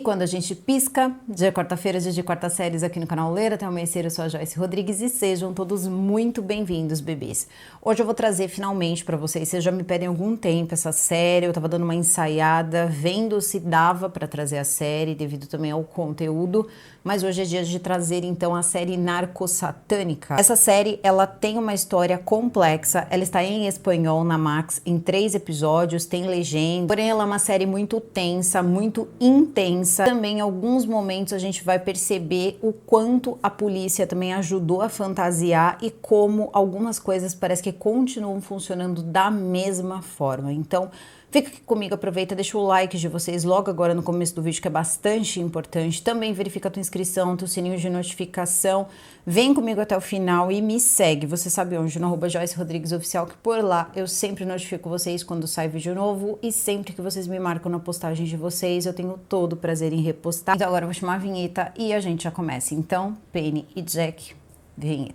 quando a gente pisca, dia é quarta-feira, dia de quarta séries aqui no canal Ler Até Amanhecer, eu sou a Joyce Rodrigues e sejam todos muito bem-vindos, bebês. Hoje eu vou trazer finalmente pra vocês, vocês já me pedem há algum tempo essa série, eu tava dando uma ensaiada, vendo se dava pra trazer a série, devido também ao conteúdo, mas hoje é dia de trazer então a série Narcosatânica. Essa série, ela tem uma história complexa, ela está em espanhol na Max, em 3 episódios, tem legenda, porém ela é uma série muito tensa, muito intensa. Também em alguns momentos a gente vai perceber o quanto a polícia também ajudou a fantasiar e como algumas coisas parece que continuam funcionando da mesma forma. Então, fica aqui comigo, aproveita, deixa o like de vocês logo agora no começo do vídeo, que é bastante importante. Também verifica a tua inscrição, teu sininho de notificação. Vem comigo até o final e me segue. Você sabe onde? No @Joyce Rodrigues Oficial, que por lá eu sempre notifico vocês quando sai vídeo novo e sempre que vocês me marcam na postagem de vocês, eu tenho todo o prazer em repostar. Então agora eu vou chamar a vinheta e a gente já começa. Então, Penny e Jack, vinheta.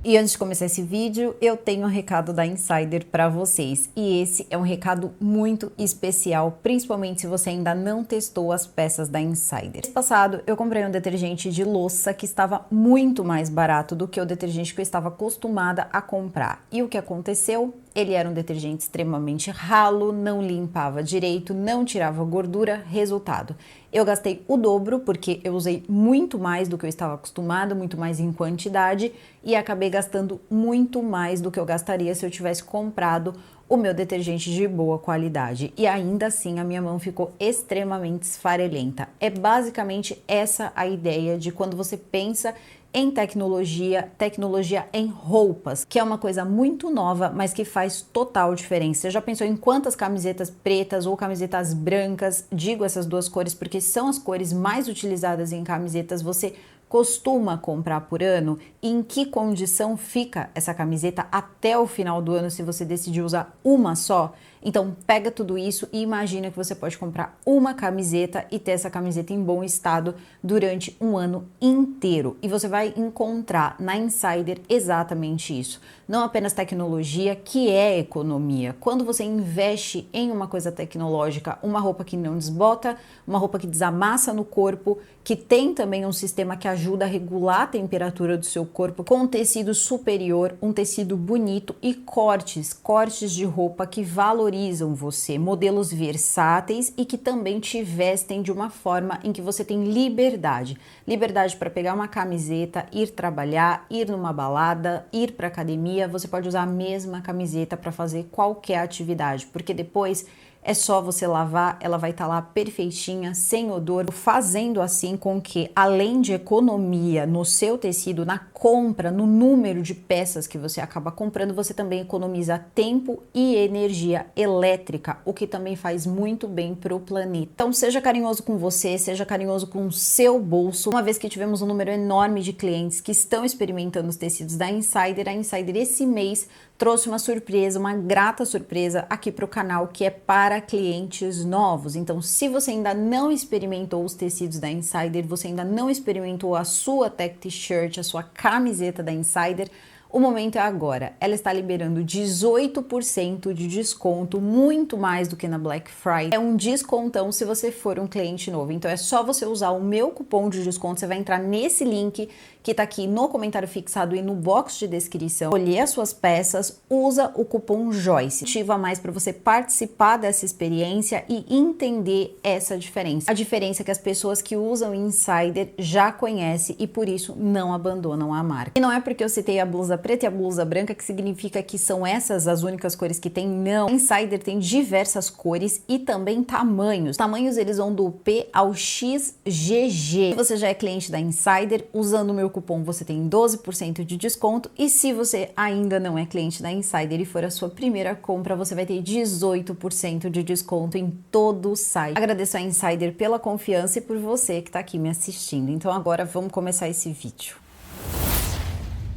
E antes de começar esse vídeo, eu tenho um recado da Insider para vocês. E esse é um recado muito especial, principalmente se você ainda não testou as peças da Insider. Mês passado, eu comprei um detergente de louça que estava muito mais barato do que o detergente que eu estava acostumada a comprar. E o que aconteceu? Ele era um detergente extremamente ralo, não limpava direito, não tirava gordura. Resultado, eu gastei o dobro porque eu usei muito mais do que eu estava acostumado, muito mais em quantidade e acabei gastando muito mais do que eu gastaria se eu tivesse comprado o meu detergente de boa qualidade. E ainda assim a minha mão ficou extremamente esfarelenta. É basicamente essa a ideia de quando você pensa em tecnologia em roupas, que é uma coisa muito nova, mas que faz total diferença. Você já pensou em quantas camisetas pretas ou camisetas brancas, digo essas duas cores porque são as cores mais utilizadas em camisetas, você costuma comprar por ano? E em que condição fica essa camiseta até o final do ano se você decidir usar uma só? Então pega tudo isso e imagina que você pode comprar uma camiseta e ter essa camiseta em bom estado durante um ano inteiro. E você vai encontrar na Insider exatamente isso. Não apenas tecnologia, que é economia. Quando você investe em uma coisa tecnológica, uma roupa que não desbota, uma roupa que desamassa no corpo, que tem também um sistema que ajuda a regular a temperatura do seu corpo, com um tecido superior, um tecido bonito e cortes de roupa que valorizam você, modelos versáteis e que também te vestem de uma forma em que você tem liberdade. Liberdade para pegar uma camiseta, ir trabalhar, ir numa balada, ir para academia, você pode usar a mesma camiseta para fazer qualquer atividade, porque depois é só você lavar, ela vai estar lá perfeitinha, sem odor, fazendo assim com que, além de economia no seu tecido, na compra, no número de peças que você acaba comprando, você também economiza tempo e energia elétrica, o que também faz muito bem para o planeta. Então seja carinhoso com você, seja carinhoso com o seu bolso. Uma vez que tivemos um número enorme de clientes que estão experimentando os tecidos da Insider, a Insider esse mês trouxe uma surpresa, uma grata surpresa aqui para o canal, que é para clientes novos. Então, se você ainda não experimentou os tecidos da Insider, você ainda não experimentou a sua tech t-shirt, a sua camiseta da Insider, o momento é agora. Ela está liberando 18% de desconto, muito mais do que na Black Friday. É um descontão se você for um cliente novo. Então é só você usar o meu cupom de desconto. Você vai entrar nesse link que tá aqui no comentário fixado e no box de descrição. Escolher as suas peças, usa o cupom Joyce. Ativa mais para você participar dessa experiência e entender essa diferença. A diferença é que as pessoas que usam Insider já conhecem e por isso não abandonam a marca. E não é porque eu citei a blusa preta e a blusa branca que significa que são essas as únicas cores que tem, não. A Insider tem diversas cores e também tamanhos. Os tamanhos eles vão do P ao XGG. Se você já é cliente da Insider, usando o meu cupom você tem 12% de desconto e se você ainda não é cliente da Insider e for a sua primeira compra, você vai ter 18% de desconto em todo o site. Agradeço a Insider pela confiança e por você que está aqui me assistindo. Então agora vamos começar esse vídeo.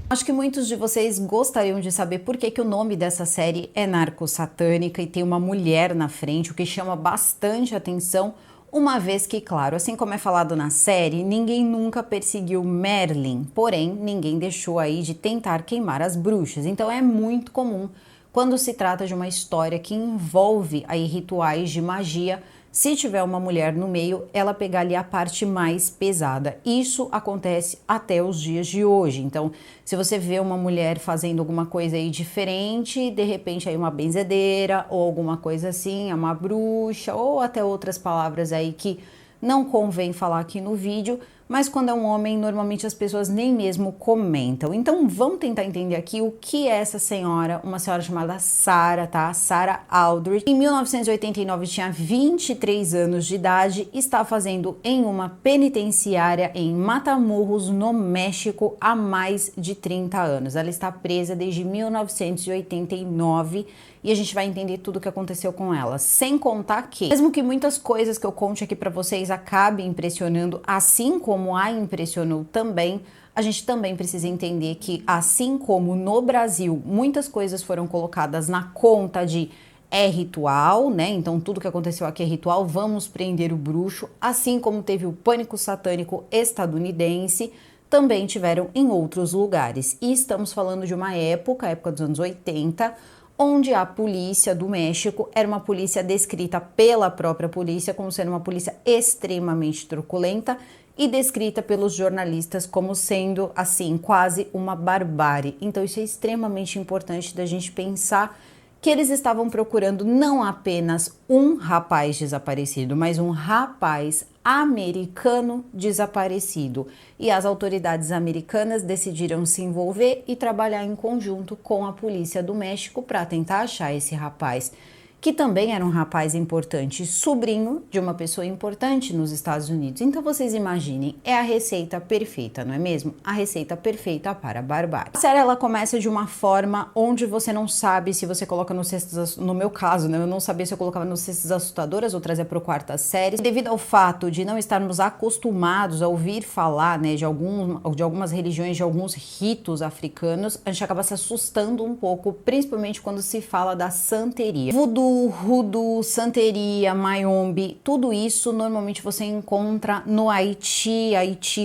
Acho que muitos de vocês gostariam de saber por que o nome dessa série é Narcosatânica e tem uma mulher na frente, o que chama bastante atenção, uma vez que, claro, assim como é falado na série, ninguém nunca perseguiu Merlin, porém, ninguém deixou aí de tentar queimar as bruxas. Então é muito comum, quando se trata de uma história que envolve aí rituais de magia, se tiver uma mulher no meio, ela pegar ali a parte mais pesada. Isso acontece até os dias de hoje. Então, se você vê uma mulher fazendo alguma coisa aí diferente, de repente aí uma benzedeira ou alguma coisa assim, é uma bruxa ou até outras palavras aí que não convém falar aqui no vídeo, mas quando é um homem, normalmente as pessoas nem mesmo comentam. Então vamos tentar entender aqui o que é essa senhora, uma senhora chamada Sarah, tá? Sarah Aldrich. Em 1989 tinha 23 anos de idade, está fazendo em uma penitenciária em Matamoros, no México, há mais de 30 anos. Ela está presa desde 1989 e a gente vai entender tudo o que aconteceu com ela. Sem contar que, mesmo que muitas coisas que eu conte aqui para vocês acabem impressionando, assim como a impressionou também, a gente também precisa entender que, assim como no Brasil, muitas coisas foram colocadas na conta de é ritual, né? Então tudo que aconteceu aqui é ritual, vamos prender o bruxo, assim como teve o pânico satânico estadunidense, também tiveram em outros lugares. E estamos falando de uma época, a época dos anos 80, onde a polícia do México era uma polícia descrita pela própria polícia como sendo uma polícia extremamente truculenta e descrita pelos jornalistas como sendo, assim, quase uma barbárie. Então isso é extremamente importante da gente pensar que eles estavam procurando não apenas um rapaz desaparecido, mas um rapaz americano desaparecido. E as autoridades americanas decidiram se envolver e trabalhar em conjunto com a polícia do México para tentar achar esse rapaz, que também era um rapaz importante, sobrinho de uma pessoa importante nos Estados Unidos. Então vocês imaginem, é a receita perfeita, não é mesmo? A receita perfeita para a barbárie. A série ela começa de uma forma onde você não sabe se você coloca nos cestos, no meu caso, né? Eu não sabia se eu colocava nos cestos assustadoras ou trazia para o quarta série. Devido ao fato de não estarmos acostumados a ouvir falar, né, de algumas religiões, de alguns ritos africanos, a gente acaba se assustando um pouco, principalmente quando se fala da santeria. Voodoo, Hoodoo, santeria, mayombe, tudo isso normalmente você encontra no Haiti,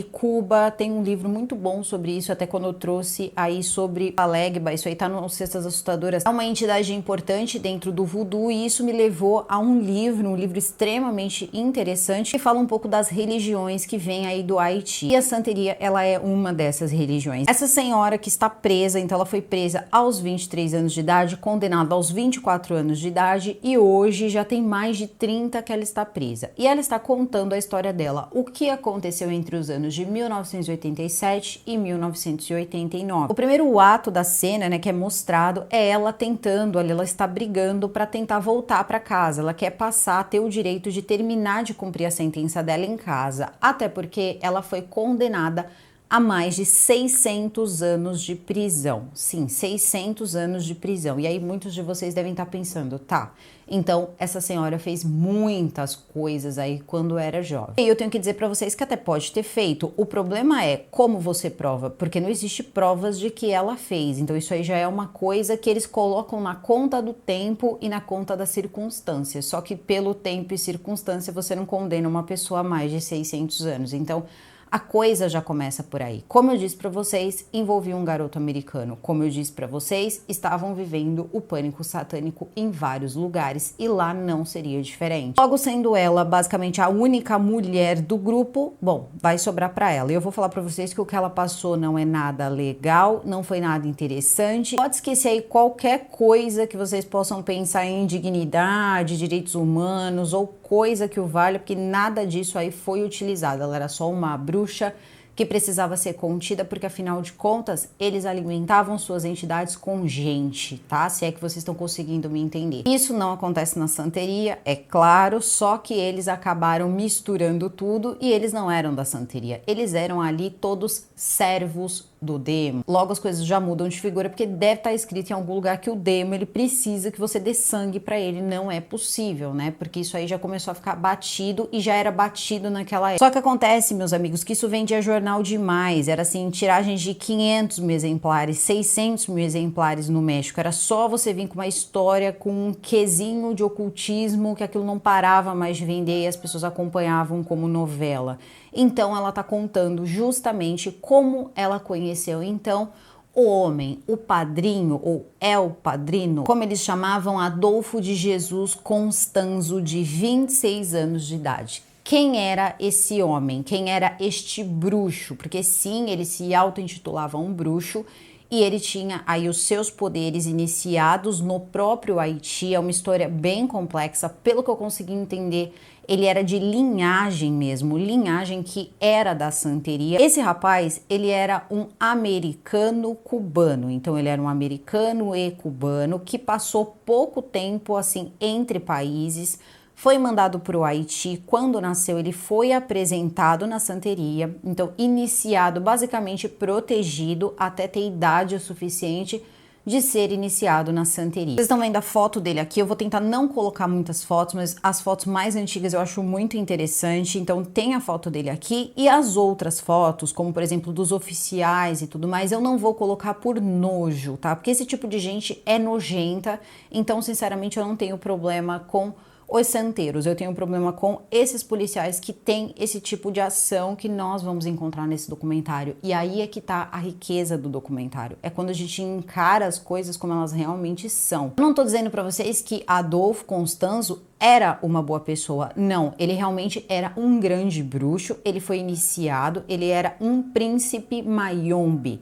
Cuba. Tem um livro muito bom sobre isso, até quando eu trouxe aí sobre a Legba, isso aí tá no Cestas Assustadoras. É uma entidade importante dentro do voodoo e isso me levou a um livro extremamente interessante que fala um pouco das religiões que vêm aí do Haiti. E a santeria, ela é uma dessas religiões. Essa senhora que está presa, então ela foi presa aos 23 anos de idade, condenada aos 24 anos de idade, e hoje já tem mais de 30 que ela está presa. E ela está contando a história dela, o que aconteceu entre os anos de 1987 e 1989. O primeiro ato da cena, né, que é mostrado, é ela tentando, ela está brigando para tentar voltar para casa. Ela quer passar a ter o direito de terminar de cumprir a sentença dela em casa, até porque ela foi condenada a mais de 600 anos de prisão. Sim, 600 anos de prisão. E aí muitos de vocês devem estar pensando, tá, então essa senhora fez muitas coisas aí quando era jovem. E eu tenho que dizer para vocês que até pode ter feito. O problema é como você prova, porque não existe provas de que ela fez. Então isso aí já é uma coisa que eles colocam na conta do tempo e na conta das circunstâncias. Só que pelo tempo e circunstância você não condena uma pessoa a mais de 600 anos. Então a coisa já começa por aí. Como eu disse para vocês, envolvia um garoto americano. Como eu disse para vocês, estavam vivendo o pânico satânico em vários lugares e lá não seria diferente. Logo sendo ela basicamente a única mulher do grupo, bom, vai sobrar para ela. E eu vou falar para vocês que o que ela passou não é nada legal, não foi nada interessante. Pode esquecer aí qualquer coisa que vocês possam pensar em dignidade, direitos humanos ou coisa que o valha, porque nada disso aí foi utilizado. Ela era só uma bruxa que precisava ser contida, porque afinal de contas, eles alimentavam suas entidades com gente, tá? Se é que vocês estão conseguindo me entender. Isso não acontece na santeria, é claro, só que eles acabaram misturando tudo e eles não eram da santeria. Eles eram ali todos servos do demo. Logo as coisas já mudam de figura, porque deve estar escrito em algum lugar que o demo, ele precisa que você dê sangue pra ele. Não é possível, né? Porque isso aí já começou a ficar batido e já era batido naquela época. Só que acontece, meus amigos, que isso vendia jornal demais. Era assim, tiragens de 500 mil exemplares, 600 mil exemplares no México. Era só você vir com uma história com um quesinho de ocultismo, que aquilo não parava mais de vender e as pessoas acompanhavam como novela. Então ela tá contando justamente como ela conheceu então O homem, o padrinho ou El Padrino, como eles chamavam Adolfo de Jesus Constanzo, de 26 anos de idade. Quem era esse homem? Quem era este bruxo? Porque sim, ele se auto-intitulava um bruxo e ele tinha aí os seus poderes iniciados no próprio Haiti. É uma história bem complexa, pelo que eu consegui entender. Ele era de linhagem mesmo, linhagem que era da santeria. Esse rapaz, ele era um americano cubano, então ele era um americano e cubano que passou pouco tempo assim entre países, foi mandado para o Haiti. Quando nasceu, ele foi apresentado na santeria, então iniciado, basicamente protegido até ter idade o suficiente de ser iniciado na santeria. Vocês estão vendo a foto dele aqui, eu vou tentar não colocar muitas fotos, mas as fotos mais antigas eu acho muito interessante, então tem a foto dele aqui e as outras fotos, como por exemplo dos oficiais e tudo mais, eu não vou colocar por nojo, tá? Porque esse tipo de gente é nojenta, então sinceramente eu não tenho problema com os santeiros, eu tenho um problema com esses policiais que têm esse tipo de ação que nós vamos encontrar nesse documentário. E aí é que tá a riqueza do documentário. É quando a gente encara as coisas como elas realmente são. Eu não tô dizendo pra vocês que Adolfo Constanzo era uma boa pessoa. Não, ele realmente era um grande bruxo, ele foi iniciado, ele era um príncipe Mayombe.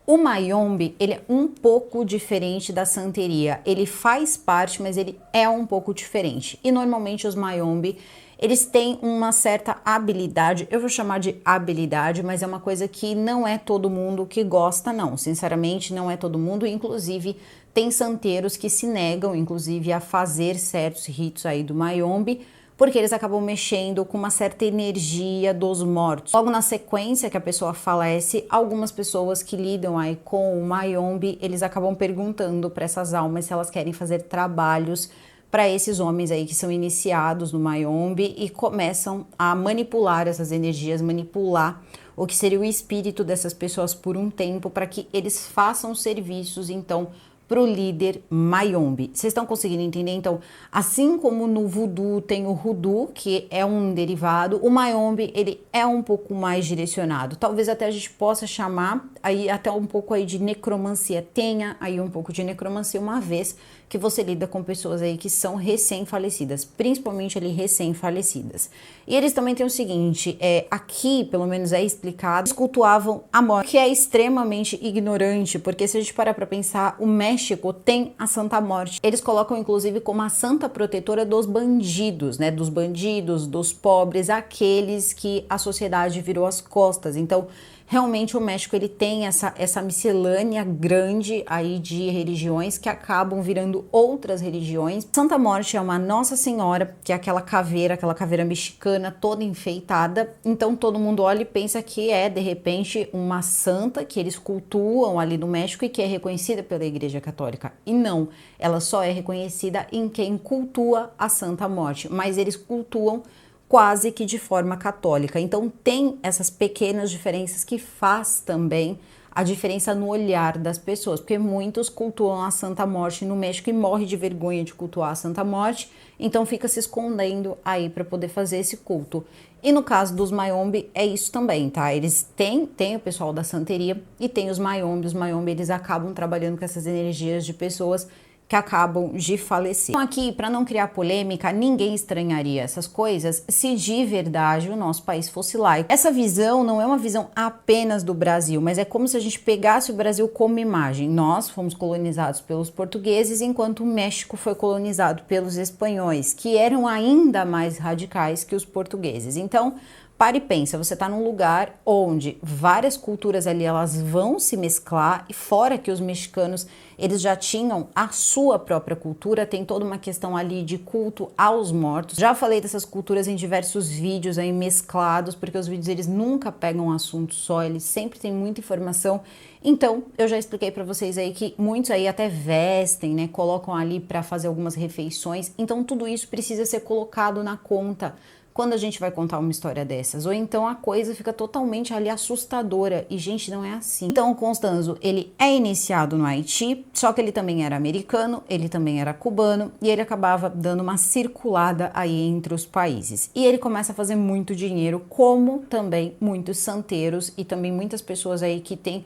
O Mayombe, ele é um pouco diferente da santeria, ele faz parte, mas ele é um pouco diferente. E normalmente os Mayombe, eles têm uma certa habilidade, eu vou chamar de habilidade, mas é uma coisa que não é todo mundo que gosta não, sinceramente não é todo mundo, inclusive tem santeiros que se negam, inclusive, a fazer certos ritos aí do Mayombe, porque eles acabam mexendo com uma certa energia dos mortos. Logo na sequência que a pessoa falece, algumas pessoas que lidam aí com o Mayombe, eles acabam perguntando para essas almas se elas querem fazer trabalhos para esses homens aí que são iniciados no Mayombe e começam a manipular essas energias, manipular o que seria o espírito dessas pessoas por um tempo para que eles façam serviços, então, para o líder Mayombe. Vocês estão conseguindo entender? Então, assim como no voodoo tem o hoodoo, que é um derivado, o Mayombe, ele é um pouco mais direcionado. Talvez até a gente possa chamar aí até um pouco aí de necromancia. Tenha aí um pouco de necromancia, uma vez que você lida com pessoas aí que são recém-falecidas, principalmente ali recém-falecidas. E eles também têm o seguinte, aqui, pelo menos é explicado, eles cultuavam a morte, que é extremamente ignorante, porque se a gente parar para pensar, o México tem a Santa Morte. Eles colocam, inclusive, como a santa protetora dos bandidos, né? Dos bandidos, dos pobres, aqueles que a sociedade virou as costas. Então, realmente o México ele tem essa miscelânea grande aí de religiões que acabam virando outras religiões. Santa Morte é uma Nossa Senhora, que é aquela caveira mexicana toda enfeitada. Então todo mundo olha e pensa que é de repente uma santa que eles cultuam ali no México e que é reconhecida pela Igreja Católica. E não, ela só é reconhecida em quem cultua a Santa Morte, mas eles cultuam quase que de forma católica. Então tem essas pequenas diferenças que faz também a diferença no olhar das pessoas, porque muitos cultuam a Santa Morte no México e morrem de vergonha de cultuar a Santa Morte, então fica se escondendo aí para poder fazer esse culto. E no caso dos Mayombe é isso também, tá? Eles têm o pessoal da santeria e tem os Mayombe eles acabam trabalhando com essas energias de pessoas que acabam de falecer. Então aqui, para não criar polêmica, ninguém estranharia essas coisas se de verdade o nosso país fosse laico. Essa visão não é uma visão apenas do Brasil, mas é como se a gente pegasse o Brasil como imagem. Nós fomos colonizados pelos portugueses, enquanto o México foi colonizado pelos espanhóis, que eram ainda mais radicais que os portugueses. Então, para e pensa, você está num lugar onde várias culturas ali elas vão se mesclar e fora que os mexicanos eles já tinham a sua própria cultura, tem toda uma questão ali de culto aos mortos. Já falei dessas culturas em diversos vídeos aí mesclados, porque os vídeos eles nunca pegam um assunto só, eles sempre têm muita informação. Então, eu já expliquei para vocês aí que muitos aí até vestem, né, colocam ali para fazer algumas refeições. Então, tudo isso precisa ser colocado na conta quando a gente vai contar uma história dessas, ou então a coisa fica totalmente ali assustadora, e gente, não é assim. Então o Constanzo, ele é iniciado no Haiti, só que ele também era americano, ele também era cubano, e ele acabava dando uma circulada aí entre os países. E ele começa a fazer muito dinheiro, como também muitos santeiros e também muitas pessoas aí que têm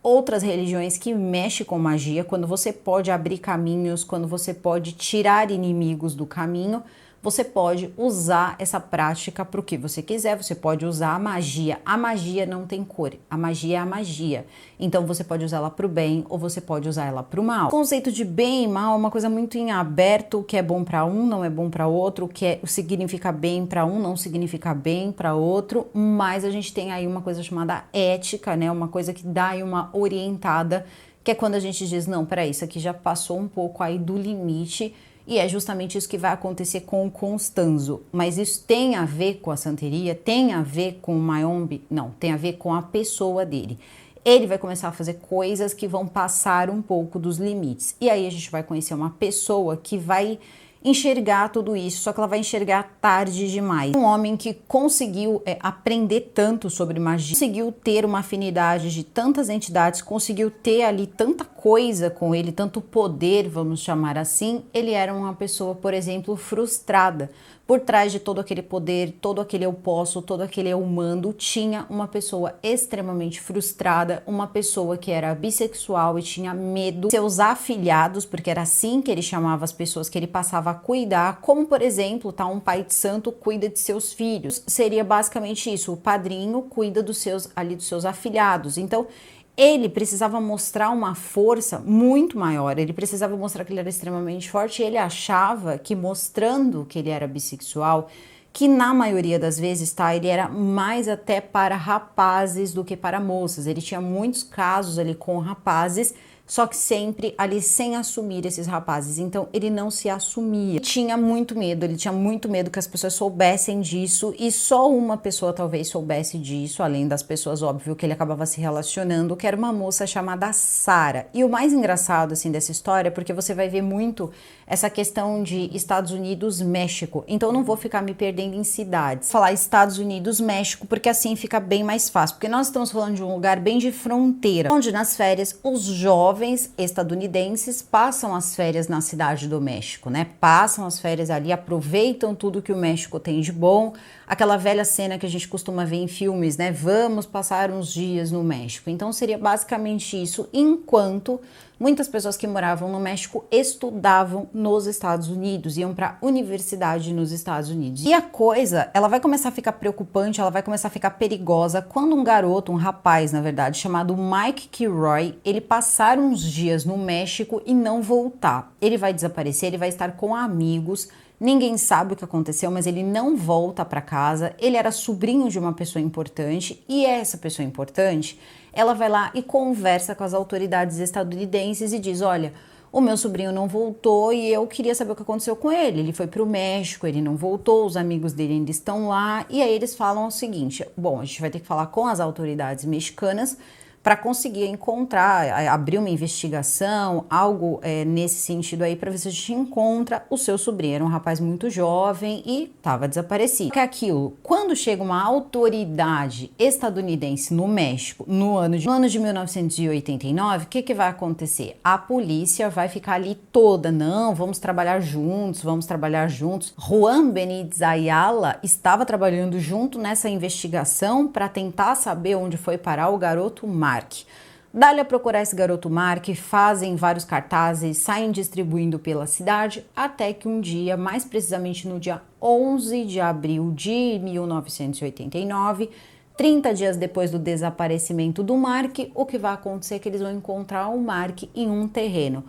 outras religiões que mexem com magia, quando você pode abrir caminhos, quando você pode tirar inimigos do caminho, você pode usar essa prática para o que você quiser, você pode usar a magia. A magia não tem cor, a magia é a magia. Então você pode usar ela para o bem ou você pode usar ela para o mal. O conceito de bem e mal é uma coisa muito em aberto, o que é bom para um não é bom para outro, o que significa bem para um não significa bem para outro, mas a gente tem aí uma coisa chamada ética, né? Uma coisa que dá aí uma orientada, que é quando a gente diz, não, peraí, isso aqui já passou um pouco aí do limite. E é justamente isso que vai acontecer com o Constanzo. Mas isso tem a ver com a santeria? Tem a ver com o Mayombe? Não, tem a ver com a pessoa dele. Ele vai começar a fazer coisas que vão passar um pouco dos limites. E aí a gente vai conhecer uma pessoa que vai enxergar tudo isso, só que ela vai enxergar tarde demais. Um homem que conseguiu aprender tanto sobre magia, conseguiu ter uma afinidade de tantas entidades, conseguiu ter ali tanta coisa com ele, tanto poder, vamos chamar assim. Ele era uma pessoa, por exemplo, frustrada. Por trás de todo aquele poder, todo aquele eu posso, todo aquele eu mando, tinha uma pessoa extremamente frustrada, uma pessoa que era bissexual e tinha medo de seus afilhados, porque era assim que ele chamava as pessoas que ele passava a cuidar, como por exemplo, tá, um pai de santo cuida de seus filhos. Seria basicamente isso, o padrinho cuida dos seus afilhados. Então, ele precisava mostrar uma força muito maior, ele precisava mostrar que ele era extremamente forte, e ele achava que mostrando que ele era bissexual, que na maioria das vezes, tá, ele era mais até para rapazes do que para moças. Ele tinha muitos casos ali com rapazes, só que sempre ali sem assumir esses rapazes. Então ele não se assumia. Ele tinha muito medo que as pessoas soubessem disso, e só uma pessoa talvez soubesse disso, além das pessoas, óbvio, que ele acabava se relacionando, que era uma moça chamada Sara. E o mais engraçado assim dessa história, porque você vai ver muito essa questão de Estados Unidos, México. Então eu não vou ficar me perdendo em cidades. Vou falar Estados Unidos, México, porque assim fica bem mais fácil, porque nós estamos falando de um lugar bem de fronteira, onde nas férias os jovens estadunidenses passam as férias na cidade do México, né? Passam as férias ali, aproveitam tudo que o México tem de bom. Aquela velha cena que a gente costuma ver em filmes, né? Vamos passar uns dias no México. Então seria basicamente isso, enquanto muitas pessoas que moravam no México estudavam nos Estados Unidos, iam para a universidade nos Estados Unidos. E a coisa, ela vai começar a ficar preocupante, ela vai começar a ficar perigosa quando um garoto, um rapaz, na verdade, chamado Mike Kilroy, ele passar uns dias no México e não voltar. Ele vai desaparecer, ele vai estar com amigos, ninguém sabe o que aconteceu, mas ele não volta para casa. Ele era sobrinho de uma pessoa importante, e essa pessoa importante, ela vai lá e conversa com as autoridades estadunidenses e diz, olha, o meu sobrinho não voltou e eu queria saber o que aconteceu com ele. Ele foi para o México, ele não voltou, os amigos dele ainda estão lá. E aí eles falam o seguinte, bom, a gente vai ter que falar com as autoridades mexicanas para conseguir encontrar, abrir uma investigação, algo nesse sentido aí, para ver se a gente encontra o seu sobrinho. Era um rapaz muito jovem e estava desaparecido. Que é aquilo, quando chega uma autoridade estadunidense no México, no ano de 1989, o que vai acontecer? A polícia vai ficar ali toda, não, vamos trabalhar juntos. Juan Benítez Ayala estava trabalhando junto nessa investigação para tentar saber onde foi parar o garoto Mark. Dá-lhe a procurar esse garoto Mark, fazem vários cartazes, saem distribuindo pela cidade, até que um dia, mais precisamente no dia 11 de abril de 1989, 30 dias depois do desaparecimento do Mark, o que vai acontecer é que eles vão encontrar o Mark em um terreno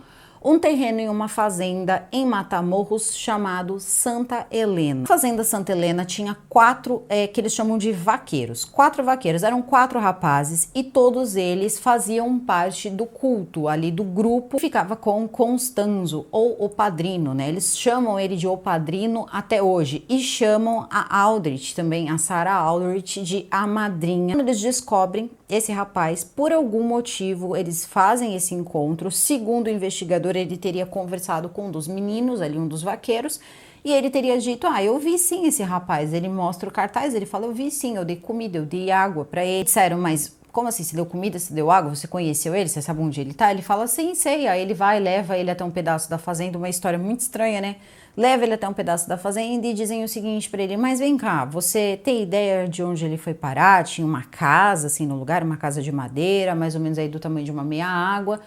em uma fazenda em Matamoros chamado Santa Helena. A fazenda Santa Helena tinha quatro, que eles chamam de vaqueiros. 4 vaqueiros, eram 4 rapazes e todos eles faziam parte do culto ali do grupo. Ficava com Constanzo, ou o padrino, né? Eles chamam ele de o padrino até hoje e chamam a Aldrich também, a Sarah Aldrich, de a madrinha. Quando eles descobrem esse rapaz, por algum motivo, eles fazem esse encontro. Segundo o investigador, ele teria conversado com um dos meninos ali, um dos vaqueiros, e ele teria dito, eu vi sim esse rapaz. Ele mostra o cartaz, ele fala, eu vi sim, eu dei comida, eu dei água para ele. Disseram, mas como assim, você deu comida, você deu água, você conheceu ele, você sabe onde ele tá? Ele fala, sim, sei. Aí ele vai, leva ele até um pedaço da fazenda, uma história muito estranha, né? Leva ele até um pedaço da fazenda e dizem o seguinte pra ele, mas vem cá, você tem ideia de onde ele foi parar? Tinha uma casa, assim, no lugar, uma casa de madeira, mais ou menos aí do tamanho de uma meia água.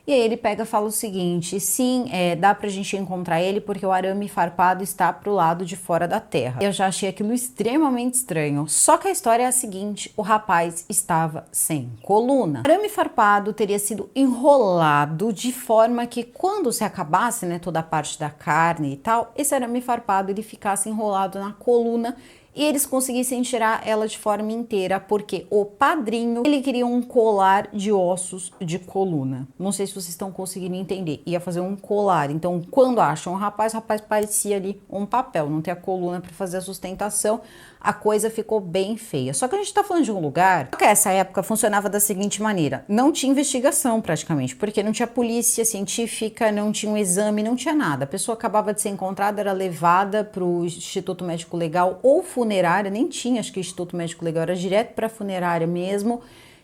E aí ele pega e fala o seguinte, sim, dá pra gente encontrar ele porque o arame farpado está pro lado de fora da terra. Eu já achei aquilo extremamente estranho, só que a história é a seguinte, o rapaz estava sem coluna. O arame farpado teria sido enrolado de forma que quando se acabasse, né, toda a parte da carne e tal, esse arame farpado ele ficasse enrolado na coluna e eles conseguissem tirar ela de forma inteira, porque o padrinho, ele queria um colar de ossos de coluna. Não sei se vocês estão conseguindo entender. Ia fazer um colar. Então, quando acham o rapaz parecia ali um papel, não tem a coluna para fazer a sustentação. A coisa ficou bem feia. Só que a gente tá falando de um lugar que essa época funcionava da seguinte maneira. Não tinha investigação praticamente, porque não tinha polícia científica, não tinha um exame, não tinha nada. A pessoa acabava de ser encontrada, era levada pro Instituto Médico Legal ou funerária, nem tinha, acho que o Instituto Médico Legal era direto pra funerária mesmo.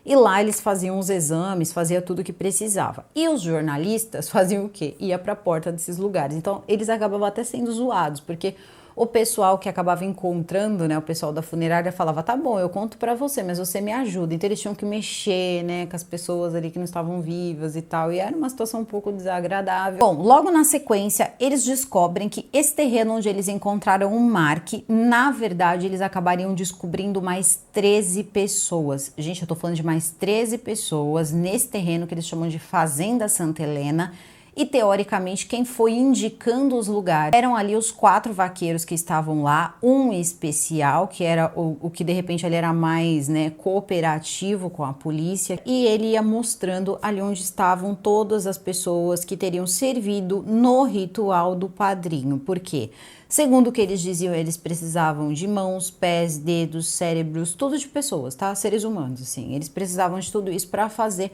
E lá eles faziam os exames, fazia tudo o que precisava. E os jornalistas faziam o quê? Ia pra porta desses lugares. Então eles acabavam até sendo zoados, porque o pessoal que acabava encontrando, né, o pessoal da funerária falava, tá bom, eu conto pra você, mas você me ajuda. Então eles tinham que mexer, né, com as pessoas ali que não estavam vivas e tal, e era uma situação um pouco desagradável. Bom, logo na sequência, eles descobrem que esse terreno onde eles encontraram o Mark, na verdade, eles acabariam descobrindo mais 13 pessoas. Gente, eu tô falando de mais 13 pessoas nesse terreno que eles chamam de Fazenda Santa Helena. E, teoricamente, quem foi indicando os lugares eram ali os 4 vaqueiros que estavam lá, um especial, que era o que, de repente, ele era mais, né, cooperativo com a polícia, e ele ia mostrando ali onde estavam todas as pessoas que teriam servido no ritual do padrinho. Por quê? Segundo o que eles diziam, eles precisavam de mãos, pés, dedos, cérebros, tudo de pessoas, tá? Seres humanos, assim. Eles precisavam de tudo isso para fazer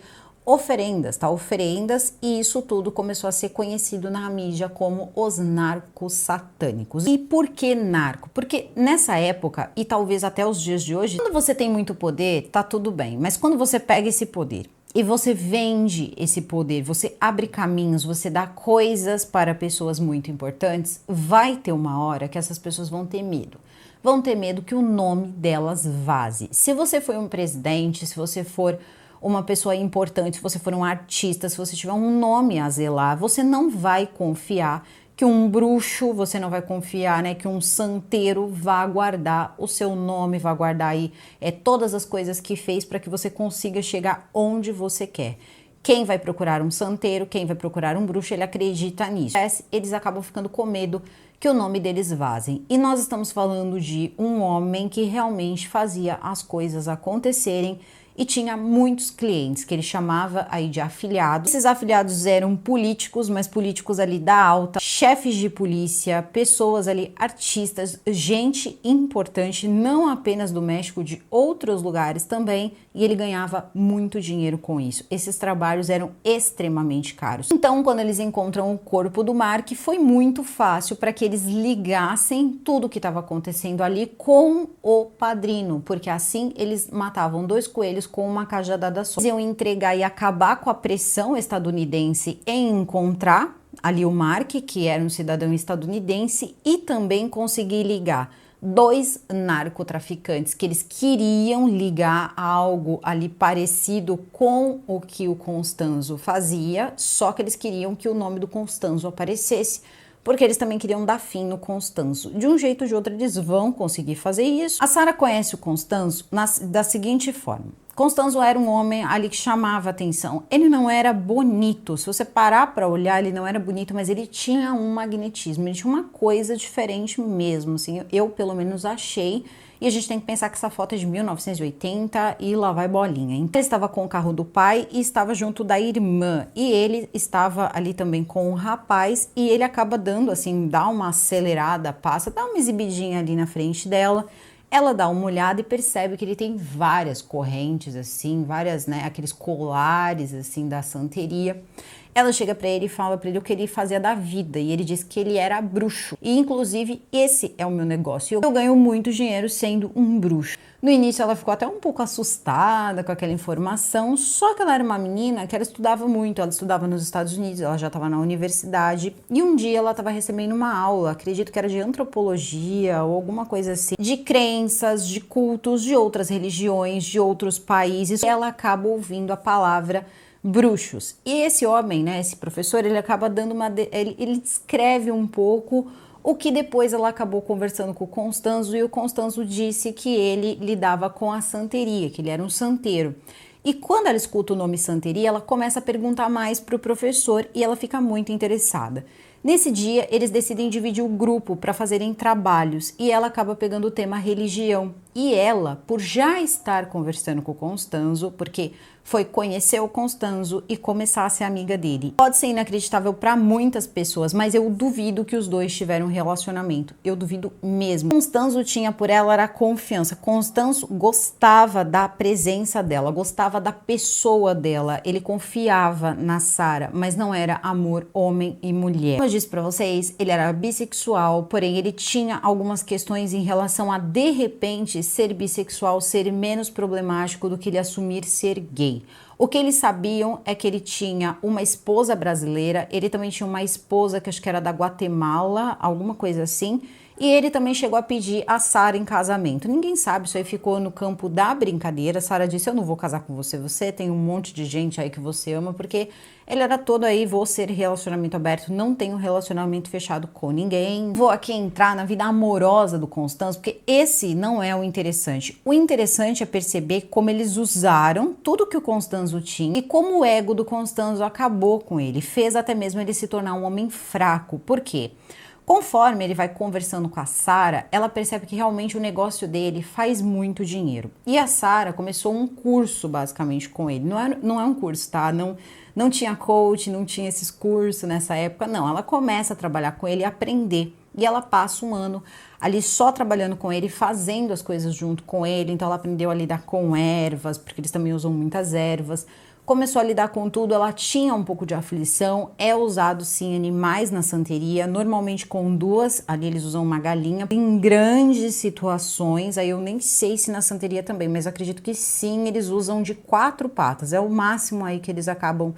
oferendas, tá? Oferendas, e isso tudo começou a ser conhecido na mídia como os narcos satânicos. E por que narco? Porque nessa época, e talvez até os dias de hoje, quando você tem muito poder, tá tudo bem, mas quando você pega esse poder e você vende esse poder, você abre caminhos, você dá coisas para pessoas muito importantes, vai ter uma hora que essas pessoas vão ter medo. Vão ter medo que o nome delas vaze. Se você foi um presidente, se você for uma pessoa importante, se você for um artista, se você tiver um nome a zelar, você não vai confiar que um bruxo, você não vai confiar, né, que um santeiro vá guardar o seu nome, vá guardar aí todas as coisas que fez para que você consiga chegar onde você quer. Quem vai procurar um santeiro, quem vai procurar um bruxo, ele acredita nisso. Eles acabam ficando com medo que o nome deles vazem. E nós estamos falando de um homem que realmente fazia as coisas acontecerem e tinha muitos clientes que ele chamava aí de afiliados. Esses afiliados eram políticos, mas políticos ali da alta, chefes de polícia, pessoas ali, artistas, gente importante, não apenas do México, de outros lugares também, e ele ganhava muito dinheiro com isso. Esses trabalhos eram extremamente caros. Então, quando eles encontram o corpo do Mark, foi muito fácil para que eles ligassem tudo o que estava acontecendo ali com o padrinho, porque assim eles matavam 2 coelhos com uma cajadada só. Eles iam entregar e acabar com a pressão estadunidense em encontrar ali o Mark, que era um cidadão estadunidense, e também conseguir ligar 2 narcotraficantes que eles queriam ligar a algo ali parecido com o que o Constanzo fazia, só que eles queriam que o nome do Constanzo aparecesse, porque eles também queriam dar fim no Constanzo. De um jeito ou de outro, eles vão conseguir fazer isso. A Sarah conhece o Constanzo da seguinte forma. Constanzo era um homem ali que chamava atenção. Ele não era bonito. Se você parar para olhar, ele não era bonito, mas ele tinha um magnetismo. Ele tinha uma coisa diferente mesmo, assim. Eu pelo menos achei. E a gente tem que pensar que essa foto é de 1980 e lá vai bolinha. Então, ele estava com o carro do pai e estava junto da irmã. E ele estava ali também com o rapaz e ele acaba dando, assim, dá uma acelerada, passa, dá uma exibidinha ali na frente dela. Ela dá uma olhada e percebe que ele tem várias correntes, assim, várias, né, aqueles colares, assim, da santeria. Ela chega pra ele e fala pra ele o que ele fazia da vida, e ele diz que ele era bruxo. E inclusive esse é o meu negócio. Eu ganho muito dinheiro sendo um bruxo. No início ela ficou até um pouco assustada com aquela informação, só que ela era uma menina que ela estudava muito, ela estudava nos Estados Unidos, ela já estava na universidade, e um dia ela estava recebendo uma aula, acredito que era de antropologia ou alguma coisa assim, de crenças, de cultos, de outras religiões, de outros países. Ela acaba ouvindo a palavra bruxos. E esse homem, né, esse professor, ele acaba dando ele descreve um pouco o que depois ela acabou conversando com o Constanzo, e o Constanzo disse que ele lidava com a santeria, que ele era um santeiro. E quando ela escuta o nome santeria, ela começa a perguntar mais para o professor e ela fica muito interessada. Nesse dia, eles decidem dividir o grupo para fazerem trabalhos e ela acaba pegando o tema religião. E ela, por já estar conversando com o Constanzo, porque foi conhecer o Constanzo e começar a ser amiga dele. Pode ser inacreditável para muitas pessoas, mas eu duvido que os dois tiveram um relacionamento. Eu duvido mesmo. Constanzo tinha por ela era confiança. Constanzo gostava da presença dela, gostava da pessoa dela. Ele confiava na Sara, mas não era amor homem e mulher. Como eu disse para vocês, ele era bissexual, porém ele tinha algumas questões em relação a de repente ser bissexual ser menos problemático do que ele assumir ser gay. O que eles sabiam é que ele tinha uma esposa brasileira, ele também tinha uma esposa que acho que era da Guatemala, alguma coisa assim, e ele também chegou a pedir a Sara em casamento. Ninguém sabe, isso aí ficou no campo da brincadeira. Sara disse, eu não vou casar com você, você tem um monte de gente aí que você ama, porque ele era todo aí, vou ser relacionamento aberto, não tenho relacionamento fechado com ninguém. Vou aqui entrar na vida amorosa do Constanzo, porque esse não é o interessante. O interessante é perceber como eles usaram tudo que o Constanzo tinha e como o ego do Constanzo acabou com ele, fez até mesmo ele se tornar um homem fraco. Por quê? Conforme ele vai conversando com a Sara, ela percebe que realmente o negócio dele faz muito dinheiro. E a Sara começou um curso basicamente com ele. Não é um curso, tá? Não tinha coach, não tinha esses cursos nessa época, não. Ela começa a trabalhar com ele e aprender. E ela passa um ano ali só trabalhando com ele, fazendo as coisas junto com ele. Então ela aprendeu a lidar com ervas, porque eles também usam muitas ervas. Começou a lidar com tudo, ela tinha um pouco de aflição, é usado sim animais na santeria, normalmente com duas, ali eles usam uma galinha, em grandes situações, aí eu nem sei se na santeria também, mas acredito que sim, eles usam de 4 patas, é o máximo aí que eles acabam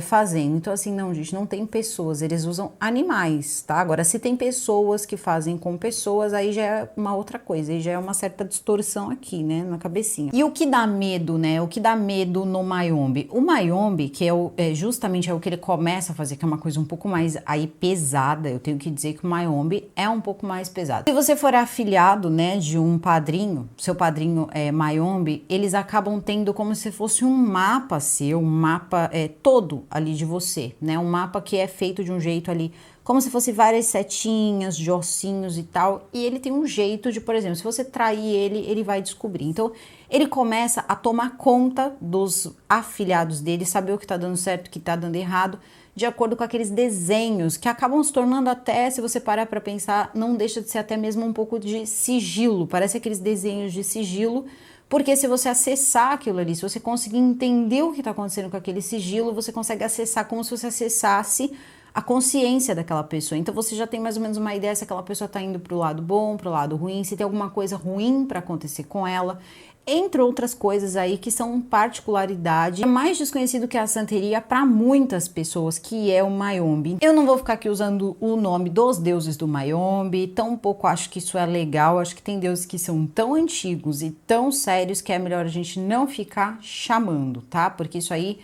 fazendo. Então assim, não gente, não tem pessoas, eles usam animais, tá? Agora se tem pessoas que fazem com pessoas, aí já é uma outra coisa, aí já é uma certa distorção aqui, né, na cabecinha. E o que dá medo, né, o que dá medo no Mayombe? O Mayombe, que justamente é o que ele começa a fazer, que é uma coisa um pouco mais aí pesada, eu tenho que dizer que o Mayombe é um pouco mais pesado. Se você for afilhado, né, de um padrinho, seu padrinho é Mayombe, eles acabam tendo como se fosse um mapa seu, um mapa todo ali de você, né, um mapa que é feito de um jeito ali, como se fosse várias setinhas de ossinhos e tal, e ele tem um jeito de, por exemplo, se você trair ele, ele vai descobrir. Então, ele começa a tomar conta dos afilhados dele, saber o que tá dando certo, o que tá dando errado, de acordo com aqueles desenhos que acabam se tornando até, se você parar para pensar, não deixa de ser até mesmo um pouco de sigilo, parece aqueles desenhos de sigilo, porque se você acessar aquilo ali, se você conseguir entender o que está acontecendo com aquele sigilo, você consegue acessar como se você acessasse a consciência daquela pessoa. Então você já tem mais ou menos uma ideia se aquela pessoa está indo para o lado bom, para o lado ruim, se tem alguma coisa ruim para acontecer com ela, entre outras coisas aí que são particularidade. É mais desconhecido que a santeria para muitas pessoas, que é o Mayombe. Eu não vou ficar aqui usando o nome dos deuses do Mayombe, tampouco acho que isso é legal, acho que tem deuses que são tão antigos e tão sérios que é melhor a gente não ficar chamando, tá? Porque isso aí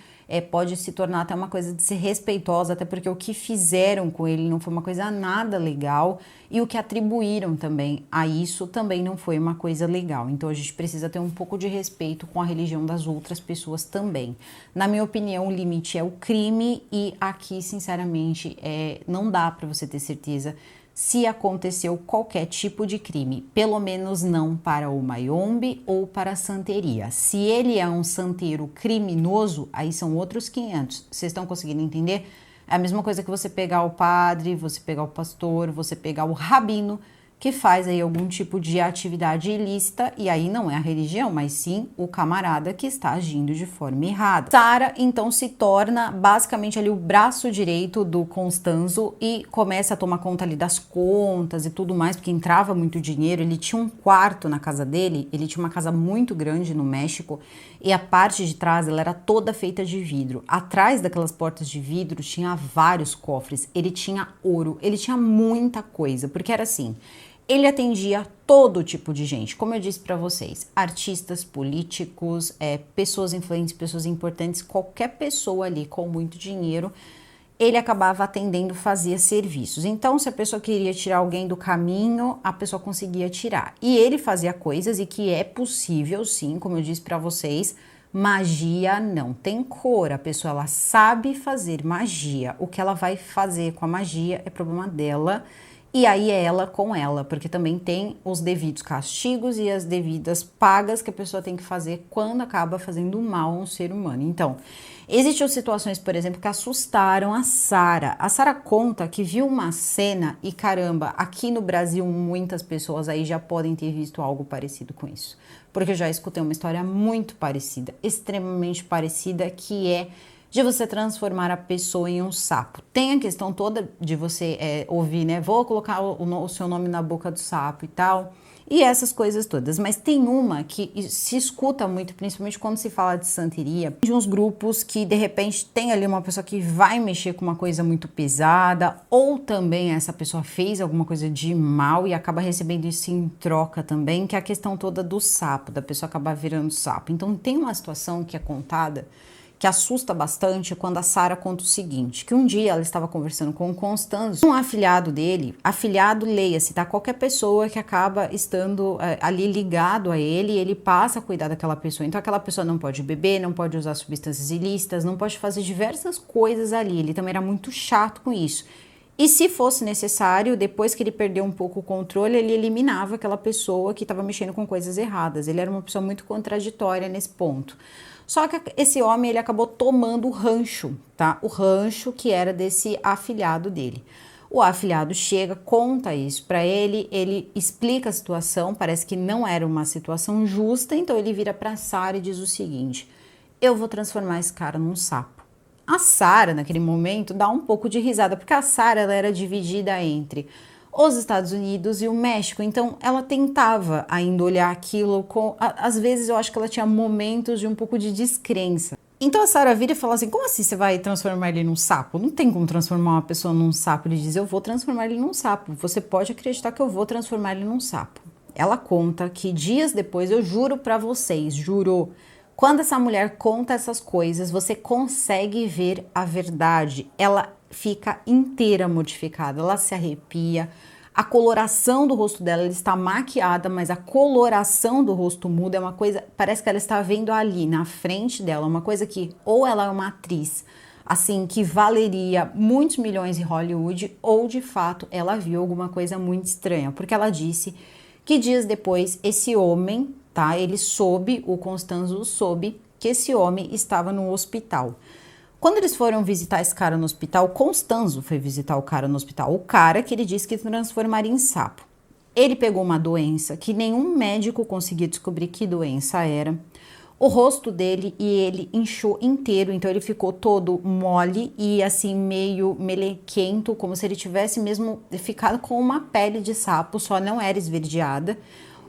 pode se tornar até uma coisa de ser respeitosa, até porque o que fizeram com ele não foi uma coisa nada legal e o que atribuíram também a isso também não foi uma coisa legal. Então a gente precisa ter um pouco de respeito com a religião das outras pessoas também. Na minha opinião, o limite é o crime e aqui, sinceramente, não dá para você ter certeza se aconteceu qualquer tipo de crime, pelo menos não para o Mayombe ou para a santeria. Se ele é um santeiro criminoso, aí são outros 500. Vocês estão conseguindo entender? É a mesma coisa que você pegar o padre, você pegar o pastor, você pegar o rabino, que faz aí algum tipo de atividade ilícita, e aí não é a religião, mas sim o camarada que está agindo de forma errada. Sara então se torna basicamente ali o braço direito do Constanzo e começa a tomar conta ali das contas e tudo mais, porque entrava muito dinheiro. Ele tinha um quarto na casa dele, ele tinha uma casa muito grande no México, e a parte de trás ela era toda feita de vidro. Atrás daquelas portas de vidro tinha vários cofres, ele tinha ouro, ele tinha muita coisa, porque era assim, ele atendia todo tipo de gente, como eu disse para vocês, artistas, políticos, pessoas influentes, pessoas importantes, qualquer pessoa ali com muito dinheiro, ele acabava atendendo, fazia serviços. Então, se a pessoa queria tirar alguém do caminho, a pessoa conseguia tirar. E ele fazia coisas, e que é possível, sim, como eu disse para vocês, magia não tem cor. A pessoa, ela sabe fazer magia. O que ela vai fazer com a magia é problema dela. E aí é ela com ela, porque também tem os devidos castigos e as devidas pagas que a pessoa tem que fazer quando acaba fazendo mal a um ser humano. Então, existiam situações, por exemplo, que assustaram a Sara. A Sara conta que viu uma cena e, caramba, aqui no Brasil muitas pessoas aí já podem ter visto algo parecido com isso. Porque eu já escutei uma história muito parecida, extremamente parecida, que é de você transformar a pessoa em um sapo. Tem a questão toda de você ouvir, né? Vou colocar o seu nome na boca do sapo e tal. E essas coisas todas. Mas tem uma que se escuta muito, principalmente quando se fala de santeria, de uns grupos que, de repente, tem ali uma pessoa que vai mexer com uma coisa muito pesada, ou também essa pessoa fez alguma coisa de mal e acaba recebendo isso em troca também, que é a questão toda do sapo, da pessoa acabar virando sapo. Então, tem uma situação que é contada que assusta bastante quando a Sara conta o seguinte, que um dia ela estava conversando com o Constanzo, um afilhado dele, afilhado, leia-se, tá? Qualquer pessoa que acaba estando ali ligado a ele, ele passa a cuidar daquela pessoa. Então aquela pessoa não pode beber, não pode usar substâncias ilícitas, não pode fazer diversas coisas ali. Ele também era muito chato com isso. E se fosse necessário, depois que ele perdeu um pouco o controle, ele eliminava aquela pessoa que estava mexendo com coisas erradas. Ele era uma pessoa muito contraditória nesse ponto. Só que esse homem, ele acabou tomando o rancho, tá? O rancho que era desse afilhado dele. O afilhado chega, conta isso para ele, ele explica a situação, parece que não era uma situação justa, então ele vira para Sara e diz o seguinte: eu vou transformar esse cara num sapo. A Sara, naquele momento, dá um pouco de risada, porque a Sara, ela era dividida entre os Estados Unidos e o México, então ela tentava ainda olhar aquilo com... Às vezes eu acho que ela tinha momentos de um pouco de descrença. Então a Sara vira e fala assim, como assim você vai transformar ele num sapo? Não tem como transformar uma pessoa num sapo. Ele diz, eu vou transformar ele num sapo, você pode acreditar que eu vou transformar ele num sapo. Ela conta que dias depois, eu juro pra vocês, juro, quando essa mulher conta essas coisas, você consegue ver a verdade. Ela fica inteira modificada, ela se arrepia, a coloração do rosto dela, ela está maquiada, mas a coloração do rosto muda, é uma coisa, parece que ela está vendo ali na frente dela, uma coisa que ou ela é uma atriz, assim, que valeria muitos milhões em Hollywood, ou de fato ela viu alguma coisa muito estranha, porque ela disse que dias depois esse homem, tá, ele soube, o Constanzo soube que esse homem estava no hospital. Quando eles foram visitar esse cara no hospital, o Constanzo foi visitar o cara no hospital, o cara que ele disse que transformaria em sapo. Ele pegou uma doença que nenhum médico conseguia descobrir que doença era. O rosto dele e ele inchou inteiro, então ele ficou todo mole e assim meio melequento, como se ele tivesse mesmo ficado com uma pele de sapo, só não era esverdeada.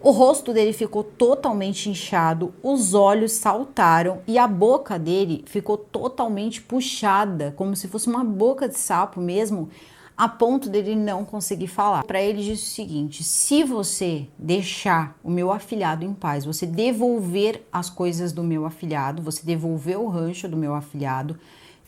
O rosto dele ficou totalmente inchado, os olhos saltaram e a boca dele ficou totalmente puxada, como se fosse uma boca de sapo mesmo, a ponto dele não conseguir falar. Para ele disse o seguinte, se você deixar o meu afilhado em paz, você devolver as coisas do meu afilhado, você devolver o rancho do meu afilhado,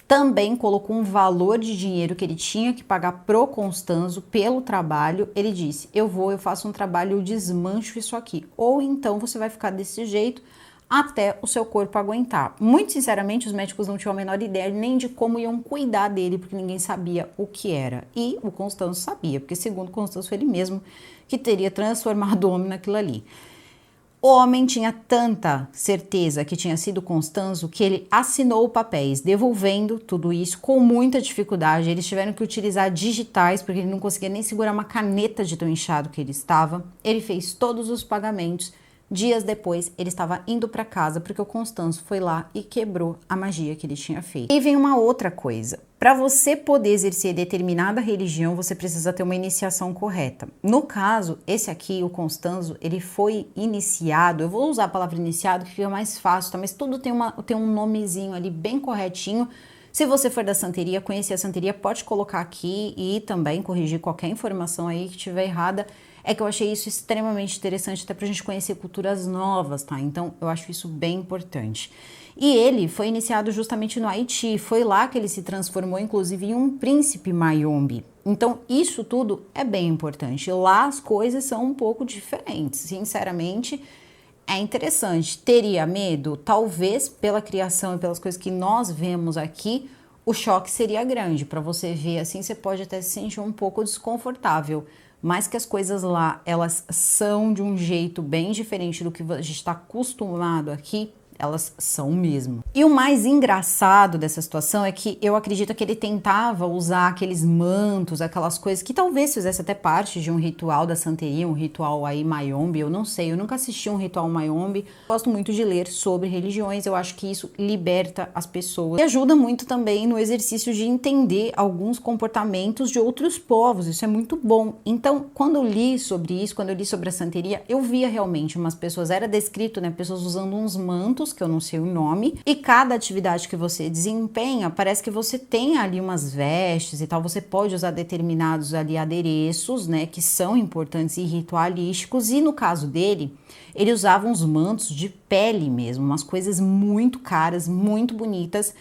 também colocou um valor de dinheiro que ele tinha que pagar pro Constanzo pelo trabalho. Ele disse, eu faço um trabalho, eu desmancho isso aqui. Ou então você vai ficar desse jeito até o seu corpo aguentar. Muito sinceramente, os médicos não tinham a menor ideia nem de como iam cuidar dele, porque ninguém sabia o que era. E o Constanzo sabia, porque segundo o Constanzo foi ele mesmo que teria transformado o homem naquilo ali. O homem tinha tanta certeza que tinha sido Constanzo que ele assinou papéis, devolvendo tudo isso com muita dificuldade. Eles tiveram que utilizar digitais, porque ele não conseguia nem segurar uma caneta de tão inchado que ele estava. Ele fez todos os pagamentos. Dias depois, ele estava indo para casa porque o Constanzo foi lá e quebrou a magia que ele tinha feito. E vem uma outra coisa. Para você poder exercer determinada religião, você precisa ter uma iniciação correta. No caso, esse aqui, o Constanzo, ele foi iniciado, eu vou usar a palavra iniciado que fica mais fácil, tá? Mas tudo tem um nomezinho ali bem corretinho. Se você for da santeria, conhecer a santeria, pode colocar aqui e também corrigir qualquer informação aí que estiver errada. É que eu achei isso extremamente interessante até pra gente conhecer culturas novas, tá? Então, eu acho isso bem importante. E ele foi iniciado justamente no Haiti, foi lá que ele se transformou, inclusive, em um príncipe Mayombe. Então, isso tudo é bem importante. Lá as coisas são um pouco diferentes, sinceramente. É interessante. Teria medo? Talvez pela criação e pelas coisas que nós vemos aqui, o choque seria grande. Para você ver assim, você pode até se sentir um pouco desconfortável. Mas que as coisas lá, elas são de um jeito bem diferente do que a gente está acostumado aqui, elas são mesmo. E o mais engraçado dessa situação é que eu acredito que ele tentava usar aqueles mantos, aquelas coisas que talvez fizesse até parte de um ritual da santeria, um ritual aí Mayombe, eu não sei, eu nunca assisti um ritual Mayombe. Gosto muito de ler sobre religiões, eu acho que isso liberta as pessoas e ajuda muito também no exercício de entender alguns comportamentos de outros povos, isso é muito bom. Então, quando eu li sobre isso, quando eu li sobre a santeria, eu via realmente umas pessoas, era descrito, né, pessoas usando uns mantos, que eu não sei o nome, e cada atividade que você desempenha, parece que você tem ali umas vestes e tal, você pode usar determinados ali adereços, né, que são importantes e ritualísticos, e no caso dele, ele usava uns mantos de pele mesmo, umas coisas muito caras, muito bonitas,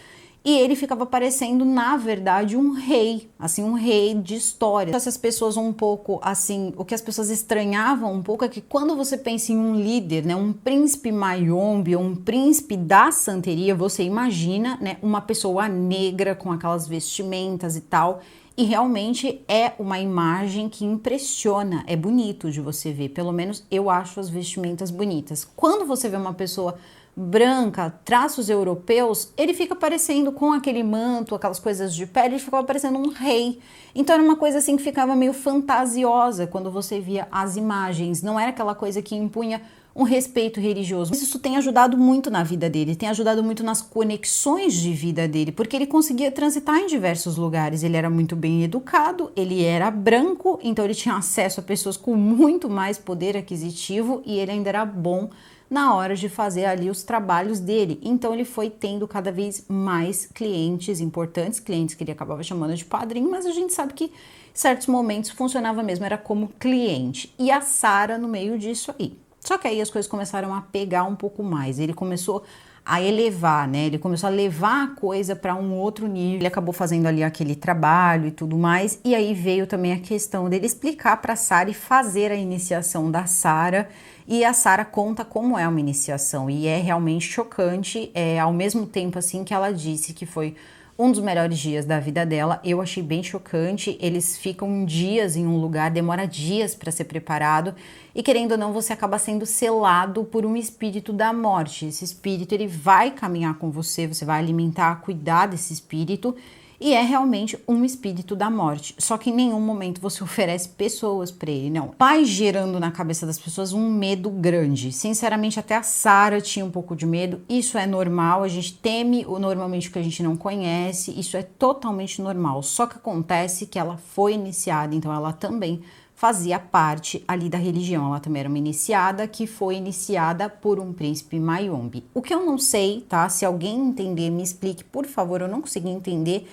e ele ficava parecendo, na verdade, um rei, assim, um rei de história. Essas pessoas um pouco, assim, o que as pessoas estranhavam um pouco é que quando você pensa em um líder, né, um príncipe Mayombe ou um príncipe da santeria, você imagina, né, uma pessoa negra com aquelas vestimentas e tal, e realmente é uma imagem que impressiona, é bonito de você ver, pelo menos eu acho as vestimentas bonitas. Quando você vê uma pessoa branca, traços europeus, ele fica parecendo com aquele manto, aquelas coisas de pele, ele ficava parecendo um rei. Então era uma coisa assim que ficava meio fantasiosa quando você via as imagens, não era aquela coisa que impunha um respeito religioso. Mas isso tem ajudado muito na vida dele, tem ajudado muito nas conexões de vida dele, porque ele conseguia transitar em diversos lugares, ele era muito bem educado, ele era branco, então ele tinha acesso a pessoas com muito mais poder aquisitivo e ele ainda era bom na hora de fazer ali os trabalhos dele. Então ele foi tendo cada vez mais clientes importantes, clientes que ele acabava chamando de padrinho, mas a gente sabe que em certos momentos funcionava mesmo, era como cliente. E a Sara no meio disso aí. Só que aí as coisas começaram a pegar um pouco mais, ele começou a elevar, né? Ele começou a levar a coisa para um outro nível. Ele acabou fazendo ali aquele trabalho e tudo mais. E aí veio também a questão dele explicar para Sara e fazer a iniciação da Sara. E a Sara conta como é uma iniciação e é realmente chocante. Ao mesmo tempo assim que ela disse que foi um dos melhores dias da vida dela, eu achei bem chocante. Eles ficam dias em um lugar, demora dias para ser preparado e querendo ou não você acaba sendo selado por um espírito da morte. Esse espírito ele vai caminhar com você, você vai alimentar, cuidar desse espírito e é realmente um espírito da morte. Só que em nenhum momento você oferece pessoas para ele, não. Vai gerando na cabeça das pessoas um medo grande. Sinceramente, até a Sara tinha um pouco de medo. Isso é normal, a gente teme normalmente o que a gente não conhece. Isso é totalmente normal. Só que acontece que ela foi iniciada, então ela também fazia parte ali da religião. Ela também era uma iniciada que foi iniciada por um príncipe Mayombe. O que eu não sei, tá? Se alguém entender, me explique, por favor, eu não consegui entender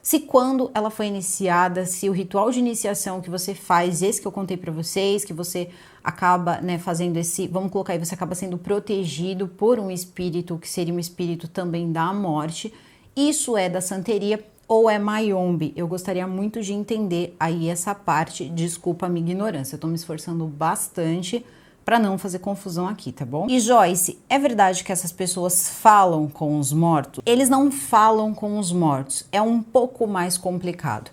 se quando ela foi iniciada, se o ritual de iniciação que você faz, esse que eu contei pra vocês, que você acaba, né, fazendo esse, vamos colocar aí, você acaba sendo protegido por um espírito, que seria um espírito também da morte, isso é da santeria ou é Mayombe? Eu gostaria muito de entender aí essa parte, desculpa a minha ignorância, eu tô me esforçando bastante para não fazer confusão aqui, tá bom? E Joyce, é verdade que essas pessoas falam com os mortos? Eles não falam com os mortos, é um pouco mais complicado.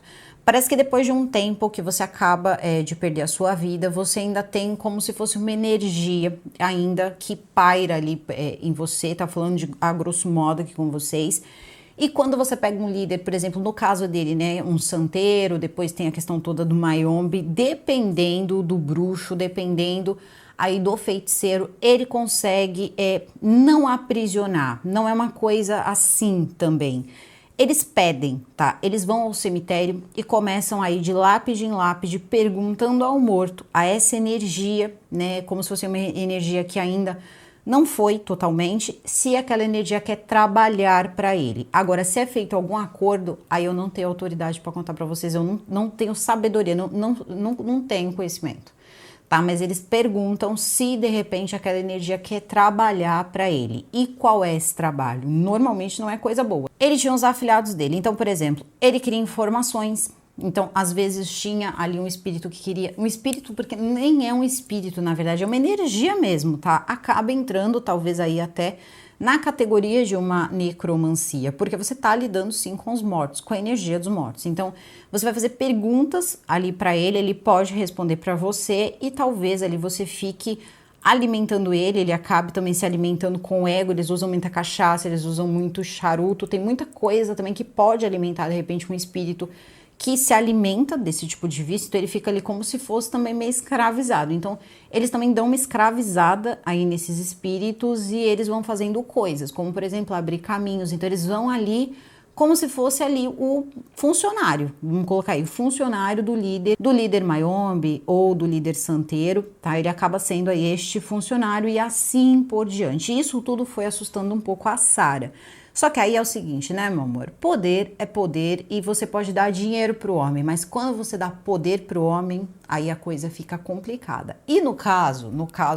Parece que depois de um tempo que você acaba de perder a sua vida, você ainda tem como se fosse uma energia ainda que paira ali em você, tá falando a grosso modo aqui com vocês. E quando você pega um líder, por exemplo, no caso dele, né, um santeiro, depois tem a questão toda do Mayombe, dependendo do bruxo, dependendo aí do feiticeiro, ele consegue não aprisionar, não é uma coisa assim também. Eles pedem, tá? Eles vão ao cemitério e começam aí de lápide em lápide perguntando ao morto, a essa energia, né, como se fosse uma energia que ainda não foi totalmente, se aquela energia quer trabalhar para ele. Agora, se é feito algum acordo, aí eu não tenho autoridade para contar para vocês, eu não tenho sabedoria, não tenho conhecimento, tá? Mas eles perguntam se de repente aquela energia quer trabalhar para ele. E qual é esse trabalho? Normalmente não é coisa boa. Ele tinha os afilhados dele, então, por exemplo, ele queria informações. Então, às vezes tinha ali um espírito que queria... Um espírito, porque nem é um espírito, na verdade, é uma energia mesmo, tá? Acaba entrando, talvez, aí até na categoria de uma necromancia, porque você tá lidando, sim, com os mortos, com a energia dos mortos. Então, você vai fazer perguntas ali para ele pode responder para você e talvez ali você fique alimentando ele acabe também se alimentando com o ego, eles usam muita cachaça, eles usam muito charuto, tem muita coisa também que pode alimentar, de repente, um espírito que se alimenta desse tipo de vício, então ele fica ali como se fosse também meio escravizado. Então, eles também dão uma escravizada aí nesses espíritos e eles vão fazendo coisas, como, por exemplo, abrir caminhos. Então, eles vão ali como se fosse ali o funcionário, vamos colocar aí, o funcionário do líder Mayombe ou do líder santeiro, tá? Ele acaba sendo aí este funcionário e assim por diante. Isso tudo foi assustando um pouco a Sarah. Só que aí é o seguinte, né, meu amor? Poder é poder e você pode dar dinheiro pro homem, mas quando você dá poder pro homem, aí a coisa fica complicada. E no caso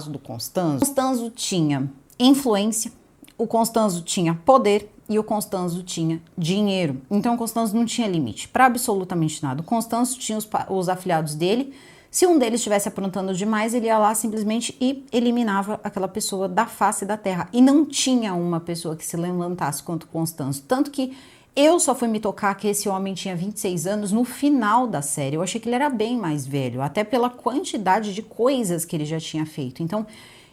do Constanzo tinha influência, o Constanzo tinha poder e o Constanzo tinha dinheiro. Então o Constanzo não tinha limite para absolutamente nada. O Constanzo tinha os afilhados dele. Se um deles estivesse aprontando demais, ele ia lá simplesmente e eliminava aquela pessoa da face da terra. E não tinha uma pessoa que se levantasse contra o Constanzo. Tanto que eu só fui me tocar que esse homem tinha 26 anos no final da série. Eu achei que ele era bem mais velho, até pela quantidade de coisas que ele já tinha feito. Então,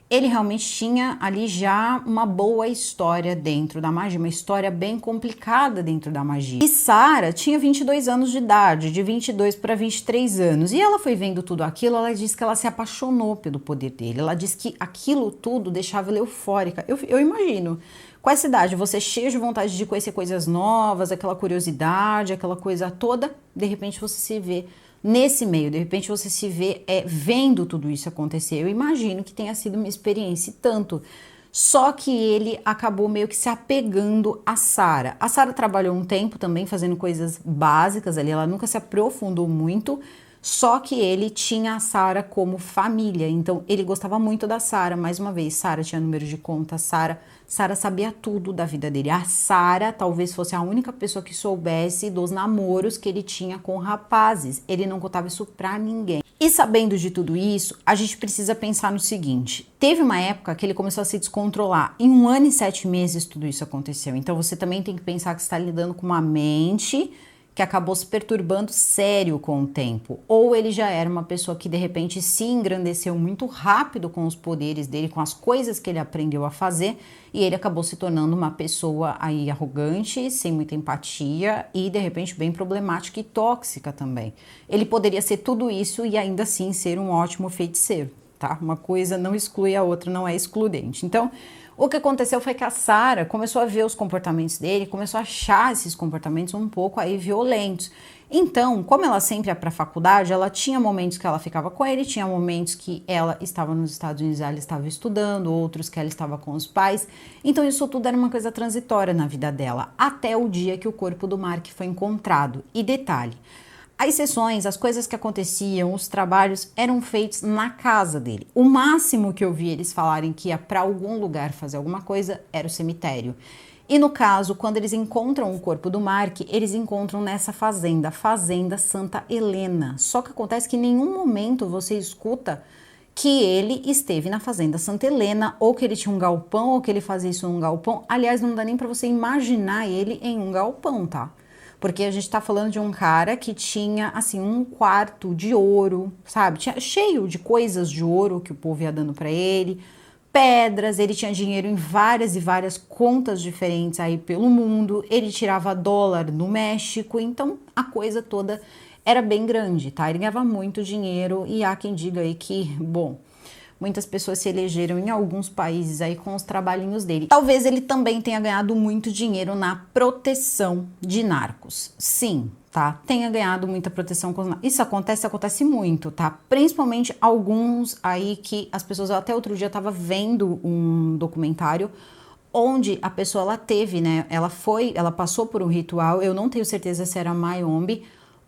ele realmente tinha ali já uma boa história dentro da magia, uma história bem complicada dentro da magia. E Sarah tinha 22 anos de idade, de 22 para 23 anos, e ela foi vendo tudo aquilo, ela disse que ela se apaixonou pelo poder dele, ela disse que aquilo tudo deixava ela eufórica. Eu imagino, com essa idade, você cheio de vontade de conhecer coisas novas, aquela curiosidade, aquela coisa toda, de repente você se vê nesse meio, de repente você se vê vendo tudo isso acontecer. Eu imagino que tenha sido uma experiência e tanto. Só que ele acabou meio que se apegando a Sarah. A Sarah trabalhou um tempo também fazendo coisas básicas ali, ela nunca se aprofundou muito, só que ele tinha a Sarah como família, então ele gostava muito da Sarah. Mais uma vez, Sarah tinha número de conta, Sarah sabia tudo da vida dele. A Sarah talvez fosse a única pessoa que soubesse dos namoros que ele tinha com rapazes. Ele não contava isso pra ninguém. E sabendo de tudo isso, a gente precisa pensar no seguinte. Teve uma época que ele começou a se descontrolar. Em 1 ano e 7 meses tudo isso aconteceu. Então você também tem que pensar que você está lidando com uma mente que acabou se perturbando sério com o tempo. Ou ele já era uma pessoa que de repente se engrandeceu muito rápido com os poderes dele, com as coisas que ele aprendeu a fazer, e ele acabou se tornando uma pessoa aí arrogante, sem muita empatia e de repente bem problemática e tóxica também. Ele poderia ser tudo isso e ainda assim ser um ótimo feiticeiro, tá? Uma coisa não exclui a outra, não é excludente. Então, o que aconteceu foi que a Sarah começou a ver os comportamentos dele, começou a achar esses comportamentos um pouco aí violentos. Então, como ela sempre ia para a faculdade, ela tinha momentos que ela ficava com ele, tinha momentos que ela estava nos Estados Unidos, ela estava estudando, outros que ela estava com os pais. Então, isso tudo era uma coisa transitória na vida dela, até o dia que o corpo do Mark foi encontrado. E detalhe, as sessões, as coisas que aconteciam, os trabalhos eram feitos na casa dele. O máximo que eu vi eles falarem que ia para algum lugar fazer alguma coisa era o cemitério. E no caso, quando eles encontram o corpo do Mark, eles encontram nessa fazenda, Fazenda Santa Helena. Só que acontece que em nenhum momento você escuta que ele esteve na Fazenda Santa Helena, ou que ele tinha um galpão, ou que ele fazia isso num galpão. Aliás, não dá nem para você imaginar ele em um galpão, tá? Porque a gente tá falando de um cara que tinha, assim, um quarto de ouro, sabe? Tinha cheio de coisas de ouro que o povo ia dando pra ele, pedras, ele tinha dinheiro em várias e várias contas diferentes aí pelo mundo, ele tirava dólar no México, então a coisa toda era bem grande, tá? Ele ganhava muito dinheiro e há quem diga aí que, bom, muitas pessoas se elegeram em alguns países aí com os trabalhinhos dele. Talvez ele também tenha ganhado muito dinheiro na proteção de narcos. Sim, tá? Tenha ganhado muita proteção com os narcos. Isso acontece muito, tá? Principalmente alguns aí que as pessoas... Até outro dia eu tava vendo um documentário onde a pessoa, ela teve, né? Ela passou por um ritual, eu não tenho certeza se era Mayombe,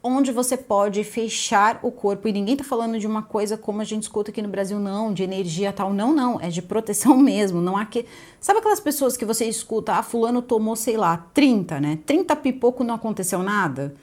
onde você pode fechar o corpo, e ninguém tá falando de uma coisa como a gente escuta aqui no Brasil, não, de energia tal, não, é de proteção mesmo, não há que... Sabe aquelas pessoas que você escuta, ah, fulano tomou, sei lá, 30, né, 30 pipoco, não aconteceu nada?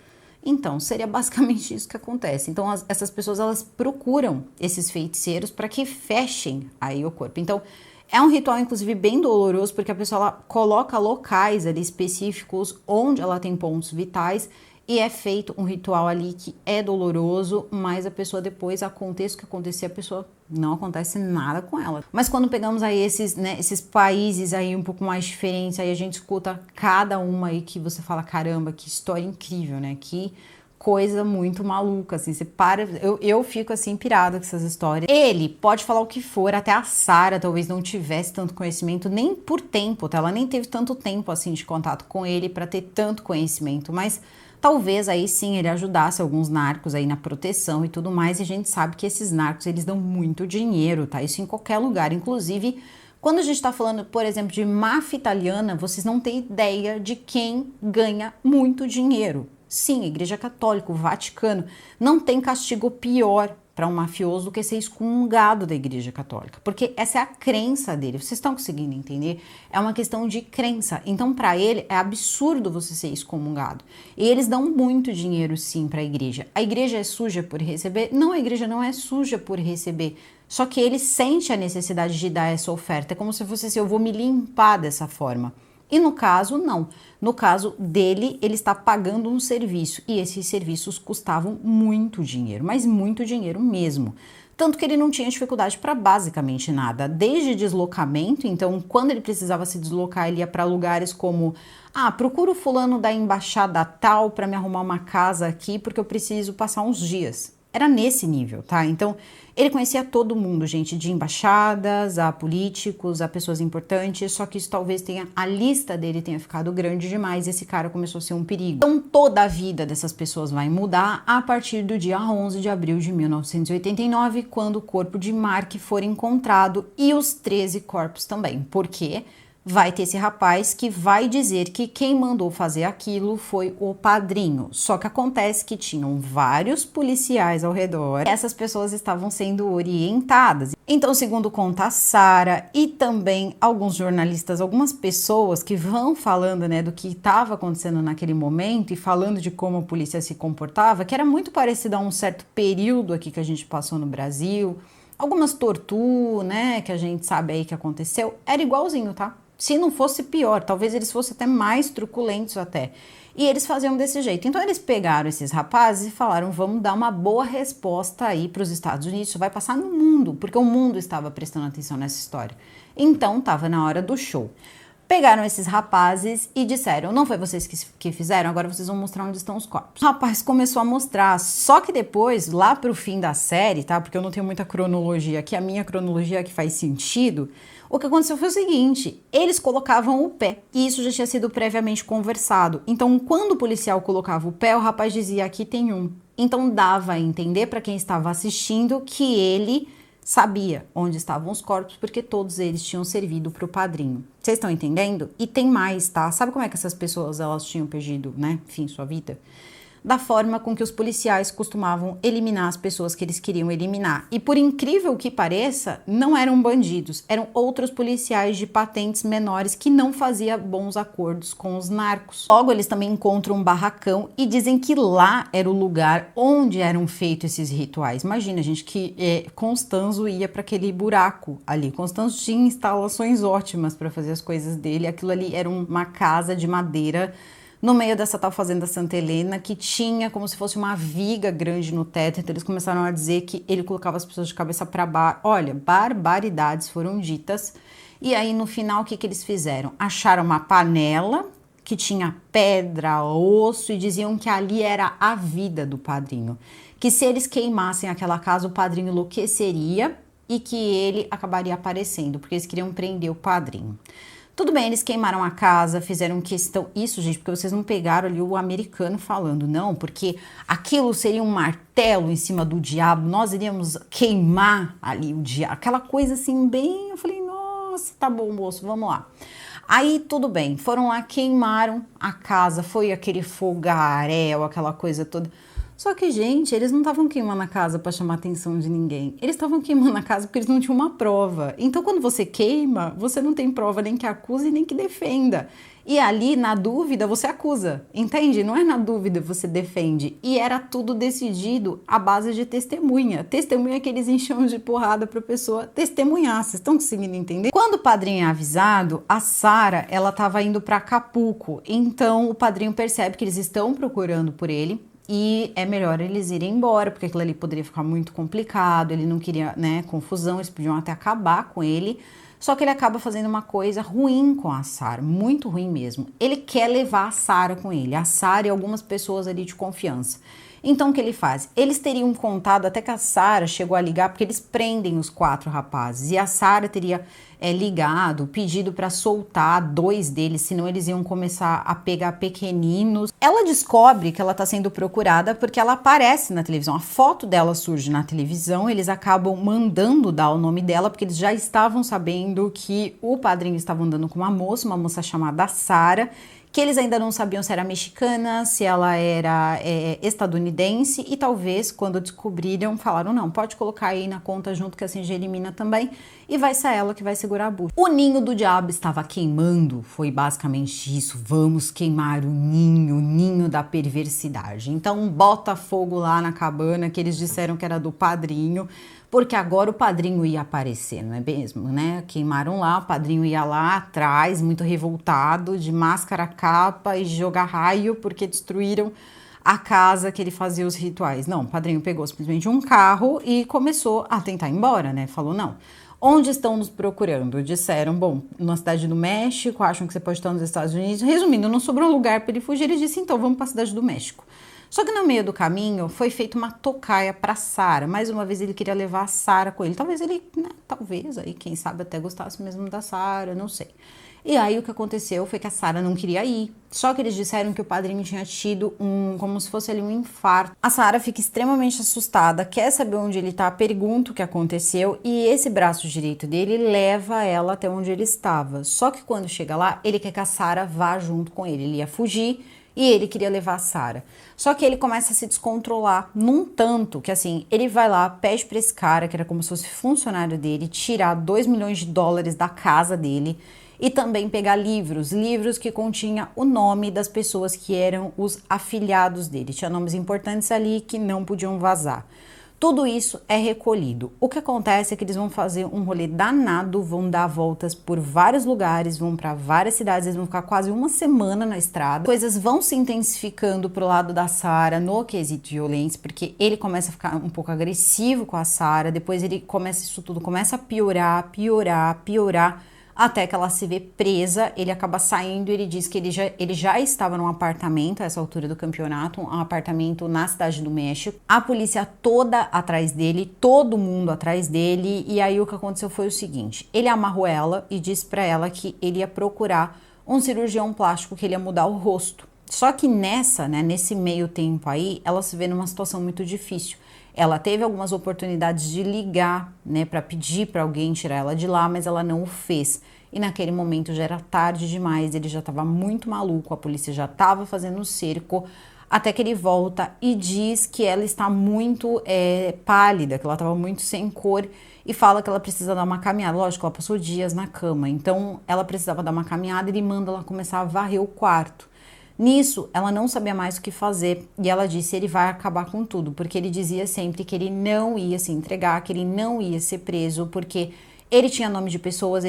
Então, seria basicamente isso que acontece. Então, essas pessoas, elas procuram esses feiticeiros para que fechem aí o corpo. Então, é um ritual, inclusive, bem doloroso, porque a pessoa, ela coloca locais ali específicos onde ela tem pontos vitais, e é feito um ritual ali que é doloroso, mas a pessoa depois, aconteça o que acontecer, a pessoa não acontece nada com ela. Mas quando pegamos aí esses países aí um pouco mais diferentes, aí a gente escuta cada uma aí que você fala, caramba, que história incrível, né? Que coisa muito maluca, assim, você para, eu fico assim pirada com essas histórias. Ele pode falar o que for, até a Sarah talvez não tivesse tanto conhecimento, nem por tempo, tá? Ela nem teve tanto tempo assim de contato com ele para ter tanto conhecimento, mas talvez aí sim ele ajudasse alguns narcos aí na proteção e tudo mais, e a gente sabe que esses narcos, eles dão muito dinheiro, tá? Isso em qualquer lugar, inclusive quando a gente tá falando, por exemplo, de máfia italiana, vocês não têm ideia de quem ganha muito dinheiro. Sim, a Igreja Católica, o Vaticano, não tem castigo pior para um mafioso do que ser excomungado da Igreja Católica, porque essa é a crença dele. Vocês estão conseguindo entender? É uma questão de crença. Então, para ele, é absurdo você ser excomungado. E eles dão muito dinheiro, sim, para a igreja. A igreja é suja por receber? Não, a igreja não é suja por receber. Só que ele sente a necessidade de dar essa oferta. É como se fosse assim, eu vou me limpar dessa forma. E no caso, não. No caso dele, ele está pagando um serviço e esses serviços custavam muito dinheiro, mas muito dinheiro mesmo. Tanto que ele não tinha dificuldade para basicamente nada, desde deslocamento. Então, quando ele precisava se deslocar, ele ia para lugares como: ah, procura o fulano da embaixada tal para me arrumar uma casa aqui, porque eu preciso passar uns dias. Era nesse nível, tá? Então, ele conhecia todo mundo, gente, de embaixadas, a políticos, a pessoas importantes, só que isso talvez a lista dele tenha ficado grande demais e esse cara começou a ser um perigo. Então, toda a vida dessas pessoas vai mudar a partir do dia 11 de abril de 1989, quando o corpo de Mark for encontrado e os 13 corpos também. Por quê? Vai ter esse rapaz que vai dizer que quem mandou fazer aquilo foi o padrinho. Só que acontece que tinham vários policiais ao redor. Essas pessoas estavam sendo orientadas. Então, segundo conta a Sarah e também alguns jornalistas, algumas pessoas que vão falando, né, do que estava acontecendo naquele momento e falando de como a polícia se comportava, que era muito parecido a um certo período aqui que a gente passou no Brasil. Algumas torturas, né, que a gente sabe aí que aconteceu, era igualzinho, tá? Se não fosse pior, talvez eles fossem até mais truculentos até. E eles faziam desse jeito. Então eles pegaram esses rapazes e falaram, vamos dar uma boa resposta aí para os Estados Unidos, isso vai passar no mundo, porque o mundo estava prestando atenção nessa história. Então estava na hora do show. Pegaram esses rapazes e disseram, não foi vocês que fizeram, agora vocês vão mostrar onde estão os corpos. O rapaz começou a mostrar, só que depois, lá pro fim da série, tá? Porque eu não tenho muita cronologia aqui, a minha cronologia que faz sentido. O que aconteceu foi o seguinte, eles colocavam o pé, e isso já tinha sido previamente conversado. Então, quando o policial colocava o pé, o rapaz dizia, aqui tem um. Então, dava a entender para quem estava assistindo que ele sabia onde estavam os corpos, porque todos eles tinham servido para o padrinho. Vocês estão entendendo? E tem mais, tá? Sabe como é que essas pessoas, elas tinham perdido, né, enfim, sua vida? Da forma com que os policiais costumavam eliminar as pessoas que eles queriam eliminar. E por incrível que pareça, não eram bandidos, eram outros policiais de patentes menores que não faziam bons acordos com os narcos. Logo, eles também encontram um barracão e dizem que lá era o lugar onde eram feitos esses rituais. Imagina, gente, que Constanzo ia para aquele buraco ali. Constanzo tinha instalações ótimas para fazer as coisas dele. Aquilo ali era uma casa de madeira no meio dessa tal fazenda Santa Helena, que tinha como se fosse uma viga grande no teto. Então eles começaram a dizer que ele colocava as pessoas de cabeça para baixo. Olha, barbaridades foram ditas. E aí no final o que eles fizeram? Acharam uma panela que tinha pedra, osso, e diziam que ali era a vida do padrinho. Que se eles queimassem aquela casa, o padrinho enlouqueceria e que ele acabaria aparecendo, porque eles queriam prender o padrinho. Tudo bem, eles queimaram a casa, fizeram questão... Isso, gente, porque vocês não pegaram ali o americano falando, não, porque aquilo seria um martelo em cima do diabo, nós iríamos queimar ali o diabo, aquela coisa assim bem... Eu falei, nossa, tá bom, moço, vamos lá. Aí, tudo bem, foram lá, queimaram a casa, foi aquele fogaréu, aquela coisa toda... Só que, gente, eles não estavam queimando a casa para chamar a atenção de ninguém. Eles estavam queimando a casa porque eles não tinham uma prova. Então, quando você queima, você não tem prova nem que acuse nem que defenda. E ali, na dúvida, você acusa, entende? Não é na dúvida você defende. E era tudo decidido à base de testemunha. Testemunha que eles enchiam de porrada para a pessoa testemunhar. Vocês estão conseguindo entender? Quando o padrinho é avisado, a Sara, ela estava indo para Acapulco. Então, o padrinho percebe que eles estão procurando por ele. E é melhor eles irem embora, porque aquilo ali poderia ficar muito complicado, ele não queria, né, confusão, eles podiam até acabar com ele. Só que ele acaba fazendo uma coisa ruim com a Sara, muito ruim mesmo. Ele quer levar a Sara com ele, a Sara e algumas pessoas ali de confiança. Então o que ele faz? Eles teriam contado até que a Sara chegou a ligar, porque eles prendem os 4 rapazes, e a Sara teria ligado, pedido para soltar 2 deles, senão eles iam começar a pegar pequeninos. Ela descobre que ela está sendo procurada porque ela aparece na televisão, a foto dela surge na televisão, eles acabam mandando dar o nome dela, porque eles já estavam sabendo que o padrinho estava andando com uma moça chamada Sara, que eles ainda não sabiam se era mexicana, se ela era estadunidense, e talvez quando descobriram, falaram, não, pode colocar aí na conta junto que assim já elimina também, e vai ser ela que vai segurar a bucha. O ninho do diabo estava queimando, foi basicamente isso, vamos queimar o ninho da perversidade. Então bota fogo lá na cabana que eles disseram que era do padrinho, porque agora o padrinho ia aparecer, não é mesmo, né? Queimaram lá, o padrinho ia lá atrás, muito revoltado, de máscara, capa e jogar raio, porque destruíram a casa que ele fazia os rituais. Não, o padrinho pegou simplesmente um carro e começou a tentar ir embora, né? Falou, não. Onde estão nos procurando? Disseram, bom, na cidade do México, acham que você pode estar nos Estados Unidos. Resumindo, não sobrou lugar para ele fugir, ele disse, então vamos para a cidade do México. Só que no meio do caminho foi feita uma tocaia para Sara. Mais uma vez ele queria levar a Sara com ele. Talvez ele, né, talvez aí, quem sabe até gostasse mesmo da Sara, não sei. E aí o que aconteceu foi que a Sara não queria ir. Só que eles disseram que o padrinho tinha tido como se fosse ali um infarto. A Sara fica extremamente assustada, quer saber onde ele tá, pergunta o que aconteceu e esse braço direito dele leva ela até onde ele estava. Só que quando chega lá, ele quer que a Sara vá junto com ele. Ele ia fugir e ele queria levar a Sara. Só que ele começa a se descontrolar num tanto que, assim, ele vai lá, pede pra esse cara, que era como se fosse funcionário dele, tirar $2 milhões da casa dele e também pegar livros que continham o nome das pessoas que eram os afilhados dele. Tinha nomes importantes ali que não podiam vazar. Tudo isso é recolhido. O que acontece é que eles vão fazer um rolê danado, vão dar voltas por vários lugares, vão para várias cidades, eles vão ficar quase uma semana na estrada. Coisas vão se intensificando pro lado da Sara no quesito violência, porque ele começa a ficar um pouco agressivo com a Sara, depois isso tudo começa a piorar, até que ela se vê presa, ele acaba saindo, ele diz que ele já estava num apartamento a essa altura do campeonato, um apartamento na cidade do México, a polícia toda atrás dele, todo mundo atrás dele, e aí o que aconteceu foi o seguinte, ele amarrou ela e disse pra ela que ele ia procurar um cirurgião plástico que ele ia mudar o rosto. Só que nesse meio tempo aí, ela se vê numa situação muito difícil. Ela teve algumas oportunidades de ligar, né, para pedir para alguém tirar ela de lá, mas ela não o fez. E naquele momento já era tarde demais, ele já estava muito maluco, a polícia já estava fazendo um cerco, até que ele volta e diz que ela está muito pálida, que ela estava muito sem cor e fala que ela precisa dar uma caminhada. Lógico, ela passou dias na cama, então ela precisava dar uma caminhada e ele manda ela começar a varrer o quarto. Nisso, ela não sabia mais o que fazer e ela disse, ele vai acabar com tudo, porque ele dizia sempre que ele não ia se entregar, que ele não ia ser preso, porque Ele tinha nome de pessoas,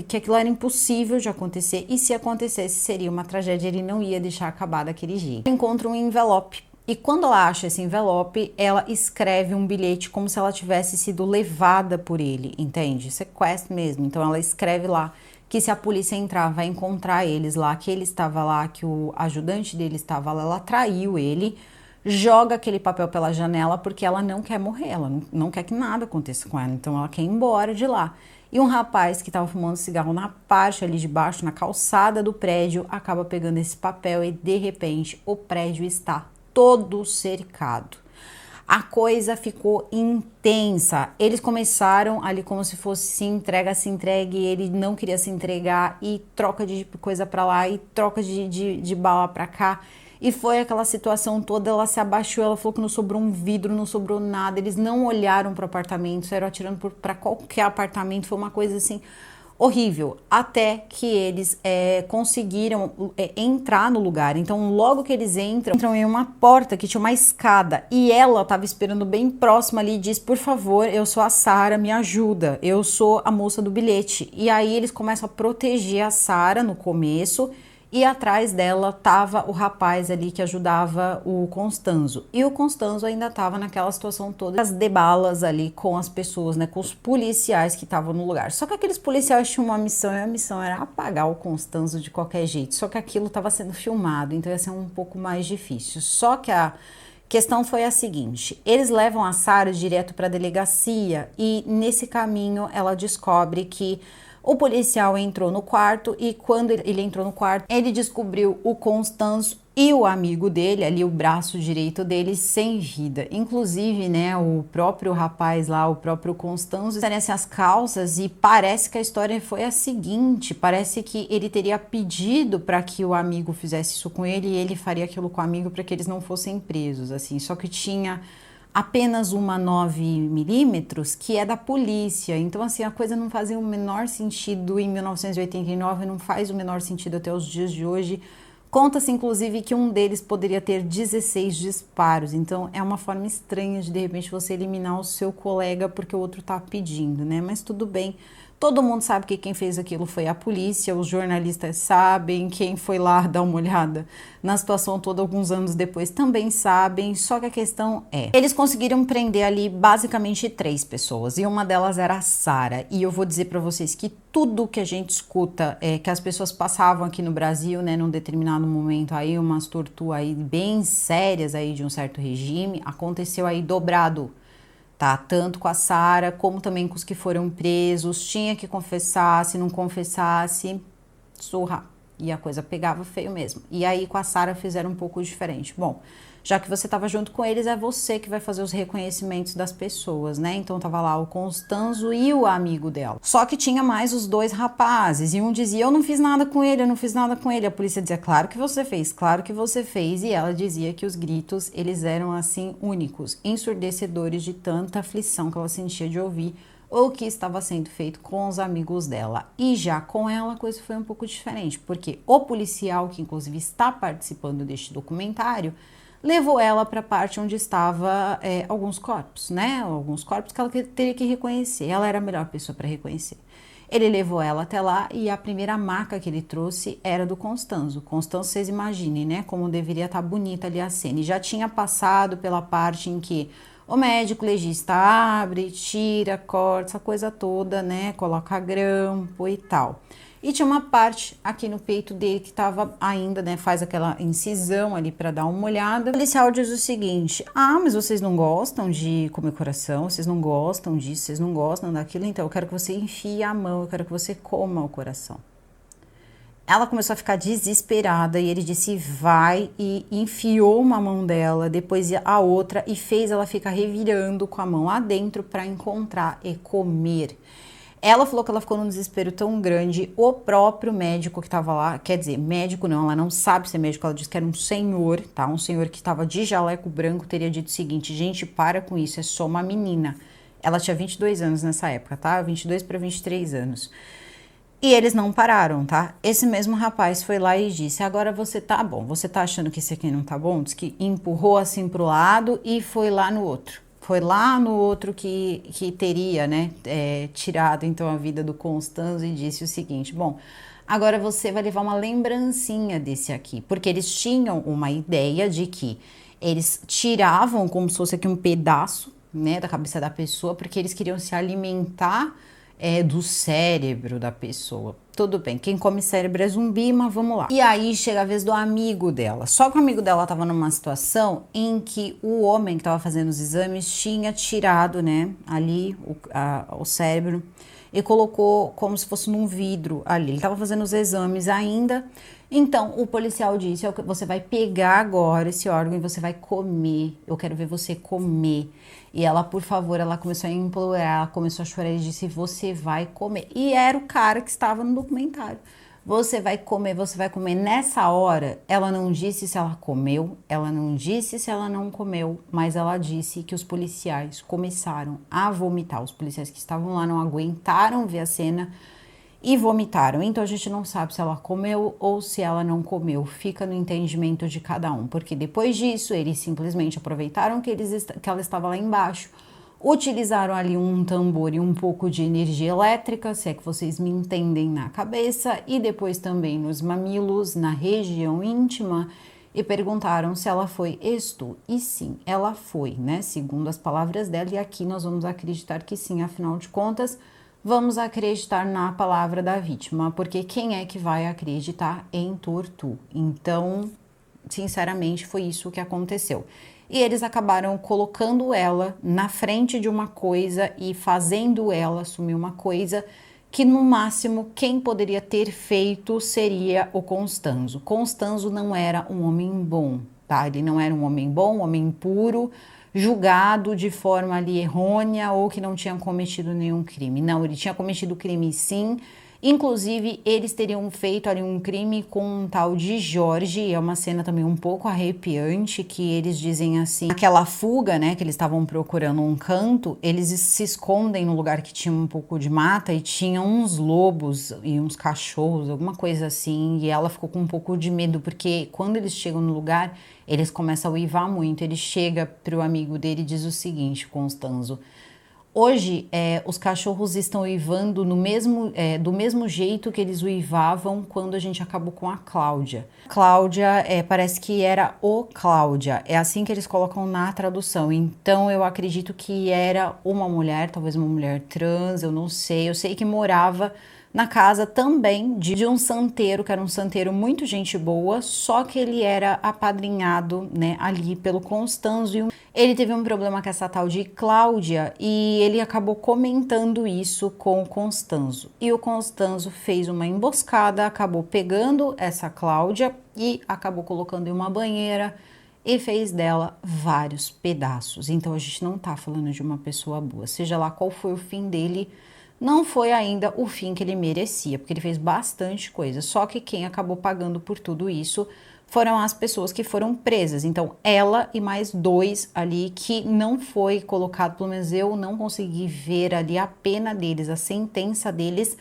que aquilo era impossível de acontecer, e se acontecesse seria uma tragédia, ele não ia deixar acabar daquele jeito. Ela encontra um envelope, e quando ela acha esse envelope, ela escreve um bilhete como se ela tivesse sido levada por ele, entende? Sequestro mesmo. Então ela escreve lá que se a polícia entrar, vai encontrar eles lá, que ele estava lá, que o ajudante dele estava lá, ela traiu ele, joga aquele papel pela janela porque ela não quer morrer, ela não quer que nada aconteça com ela, então ela quer ir embora de lá. E um rapaz que estava fumando cigarro na parte ali de baixo, na calçada do prédio, acaba pegando esse papel e de repente o prédio está todo cercado. A coisa ficou intensa. Eles começaram ali como se fosse se entregue, ele não queria se entregar e troca de coisa para lá e troca de bala para cá. E foi aquela situação toda, ela se abaixou, ela falou que não sobrou um vidro, não sobrou nada. Eles não olharam para o apartamento, saíram atirando para qualquer apartamento, foi uma coisa assim horrível, até que eles conseguiram entrar no lugar. Então logo que eles entram em uma porta que tinha uma escada e ela estava esperando bem próxima ali e diz: por favor, eu sou a Sara, me ajuda, eu sou a moça do bilhete. E aí eles começam a proteger a Sara no começo, e atrás dela tava o rapaz ali que ajudava o Constanzo. E o Constanzo ainda tava naquela situação toda, as debalas ali com as pessoas, né, com os policiais que estavam no lugar. Só que aqueles policiais tinham uma missão, e a missão era apagar o Constanzo de qualquer jeito. Só que aquilo estava sendo filmado, então ia ser um pouco mais difícil. Só que a questão foi a seguinte: eles levam a Sara direto para a delegacia e nesse caminho ela descobre que o policial entrou no quarto e quando ele entrou no quarto, ele descobriu o Constanzo e o amigo dele, ali o braço direito dele, sem vida. Inclusive, né, o próprio rapaz lá, o próprio Constanzo, assim, as calças, e parece que a história foi a seguinte: parece que ele teria pedido para que o amigo fizesse isso com ele e ele faria aquilo com o amigo para que eles não fossem presos, assim. Só que tinha apenas uma 9mm que é da polícia, então assim, a coisa não fazia o menor sentido em 1989, não faz o menor sentido até os dias de hoje. Conta-se inclusive que um deles poderia ter 16 disparos, então é uma forma estranha de repente você eliminar o seu colega porque o outro tá pedindo, né? Mas tudo bem. Todo mundo sabe que quem fez aquilo foi a polícia, os jornalistas sabem, quem foi lá dar uma olhada na situação toda alguns anos depois também sabem, só que a questão é, eles conseguiram prender ali basicamente 3 pessoas, e uma delas era a Sara, e eu vou dizer para vocês que tudo que a gente escuta, que as pessoas passavam aqui no Brasil, né, num determinado momento aí, umas torturas aí bem sérias aí de um certo regime, aconteceu aí dobrado. Tá? Tanto com a Sara, como também com os que foram presos, tinha que confessar, se não confessasse, surra. E a coisa pegava feio mesmo. E aí com a Sara fizeram um pouco diferente. Bom, já que você estava junto com eles, é você que vai fazer os reconhecimentos das pessoas, né? Então tava lá o Constanzo e o amigo dela. Só que tinha mais os 2 rapazes, e um dizia: eu não fiz nada com ele, eu não fiz nada com ele. A polícia dizia: claro que você fez, claro que você fez. E ela dizia que os gritos, eles eram assim únicos, ensurdecedores de tanta aflição que ela sentia de ouvir o que estava sendo feito com os amigos dela. E já com ela a coisa foi um pouco diferente, porque o policial, que inclusive está participando deste documentário, levou ela para a parte onde estava alguns corpos, né? Alguns corpos que ela teria que reconhecer. Ela era a melhor pessoa para reconhecer. Ele levou ela até lá e a primeira maca que ele trouxe era do Constanzo. Constanzo, vocês imaginem, né? Como deveria estar bonita ali a cena. E já tinha passado pela parte em que o médico legista abre, tira, corta, essa coisa toda, né? Coloca grampo e tal. E tinha uma parte aqui no peito dele que tava ainda, né? Faz aquela incisão ali para dar uma olhada. O policial diz o seguinte: ah, mas vocês não gostam de comer coração, vocês não gostam disso, vocês não gostam daquilo, então eu quero que você enfie a mão, eu quero que você coma o coração. Ela começou a ficar desesperada e ele disse: vai, e enfiou uma mão dela, depois a outra, e fez ela ficar revirando com a mão lá dentro para encontrar e comer. Ela falou que ela ficou num desespero tão grande, o próprio médico que estava lá, quer dizer, médico não, ela não sabe ser médico, ela disse que era um senhor, tá? Um senhor que estava de jaleco branco, teria dito o seguinte: gente, para com isso, é só uma menina. Ela tinha 22 anos nessa época, tá? 22 para 23 anos. E eles não pararam, tá? Esse mesmo rapaz foi lá e disse: agora você tá bom, você tá achando que esse aqui não tá bom? Diz que empurrou assim pro lado e foi lá no outro. Foi lá no outro que teria, né, tirado então a vida do Constanzo e disse o seguinte: bom, agora você vai levar uma lembrancinha desse aqui, porque eles tinham uma ideia de que eles tiravam como se fosse aqui um pedaço, né, da cabeça da pessoa, porque eles queriam se alimentar do cérebro da pessoa. Tudo bem, quem come cérebro é zumbi, mas vamos lá. E aí chega a vez do amigo dela. Só que o amigo dela tava numa situação em que o homem que tava fazendo os exames tinha tirado, né, ali o cérebro e colocou como se fosse num vidro ali. Ele tava fazendo os exames ainda. Então, o policial disse: você vai pegar agora esse órgão e você vai comer. Eu quero ver você comer. E ela, por favor, ela começou a implorar, ela começou a chorar e disse: você vai comer. E era o cara que estava no documentário. Você vai comer, você vai comer. Nessa hora, ela não disse se ela comeu, ela não disse se ela não comeu, mas ela disse que os policiais começaram a vomitar. Os policiais que estavam lá não aguentaram ver a cena e vomitaram. Então a gente não sabe se ela comeu ou se ela não comeu. Fica no entendimento de cada um, porque depois disso eles simplesmente aproveitaram que ela estava lá embaixo, utilizaram ali um tambor e um pouco de energia elétrica, se é que vocês me entendem, na cabeça e depois também nos mamilos, na região íntima, e perguntaram se ela foi estu. E sim, ela foi, né? Segundo as palavras dela, e aqui nós vamos acreditar que sim, afinal de contas, vamos acreditar na palavra da vítima, porque quem é que vai acreditar em tortura? Então, sinceramente, foi isso que aconteceu. E eles acabaram colocando ela na frente de uma coisa e fazendo ela assumir uma coisa que, no máximo, quem poderia ter feito seria o Constanzo. Constanzo não era um homem bom, tá? Ele não era um homem bom, um homem puro, julgado de forma ali errônea ou que não tinha cometido nenhum crime. Não, ele tinha cometido crime sim. Inclusive, eles teriam feito ali um crime com um tal de Jorge. É uma cena também um pouco arrepiante, que eles dizem assim, aquela fuga, né, que eles estavam procurando um canto, eles se escondem no lugar que tinha um pouco de mata e tinha uns lobos e uns cachorros, alguma coisa assim, e ela ficou com um pouco de medo, porque quando eles chegam no lugar, eles começam a uivar muito. Ele chega pro amigo dele e diz o seguinte: Constanzo, hoje, os cachorros estão uivando do mesmo jeito que eles uivavam quando a gente acabou com a Cláudia. Cláudia, parece que era o Cláudia, é assim que eles colocam na tradução. Então, eu acredito que era uma mulher, talvez uma mulher trans, eu não sei. Eu sei que morava na casa também de um santeiro, que era um santeiro muito gente boa, só que ele era apadrinhado, né, ali pelo Constanzo. E ele teve um problema com essa tal de Cláudia e ele acabou comentando isso com o Constanzo. E o Constanzo fez uma emboscada, acabou pegando essa Cláudia e acabou colocando em uma banheira e fez dela vários pedaços. Então a gente não tá falando de uma pessoa boa, seja lá qual foi o fim dele. Não foi ainda o fim que ele merecia, porque ele fez bastante coisa. Só que quem acabou pagando por tudo isso foram as pessoas que foram presas. Então, ela e mais 2 ali que não foi colocado, pelo menos eu não consegui ver ali a pena deles, a sentença deles,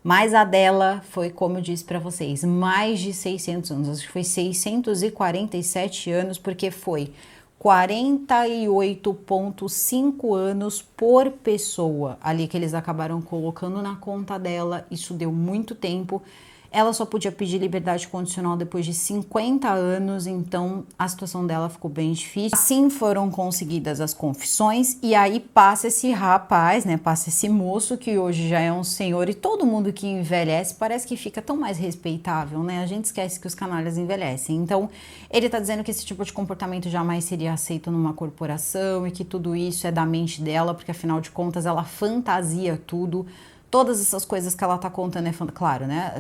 mas a dela foi, como eu disse para vocês, mais de 600 anos. Acho que foi 647 anos, porque foi 48,5 anos por pessoa ali que eles acabaram colocando na conta dela. Isso deu muito tempo. Ela só podia pedir liberdade condicional depois de 50 anos, então a situação dela ficou bem difícil. Assim foram conseguidas as confissões e aí passa esse rapaz, né, passa esse moço que hoje já é um senhor, e todo mundo que envelhece parece que fica tão mais respeitável, né? A gente esquece que os canalhas envelhecem. Então, ele tá dizendo que esse tipo de comportamento jamais seria aceito numa corporação e que tudo isso é da mente dela, porque afinal de contas ela fantasia tudo. Todas essas coisas que ela tá contando claro, né?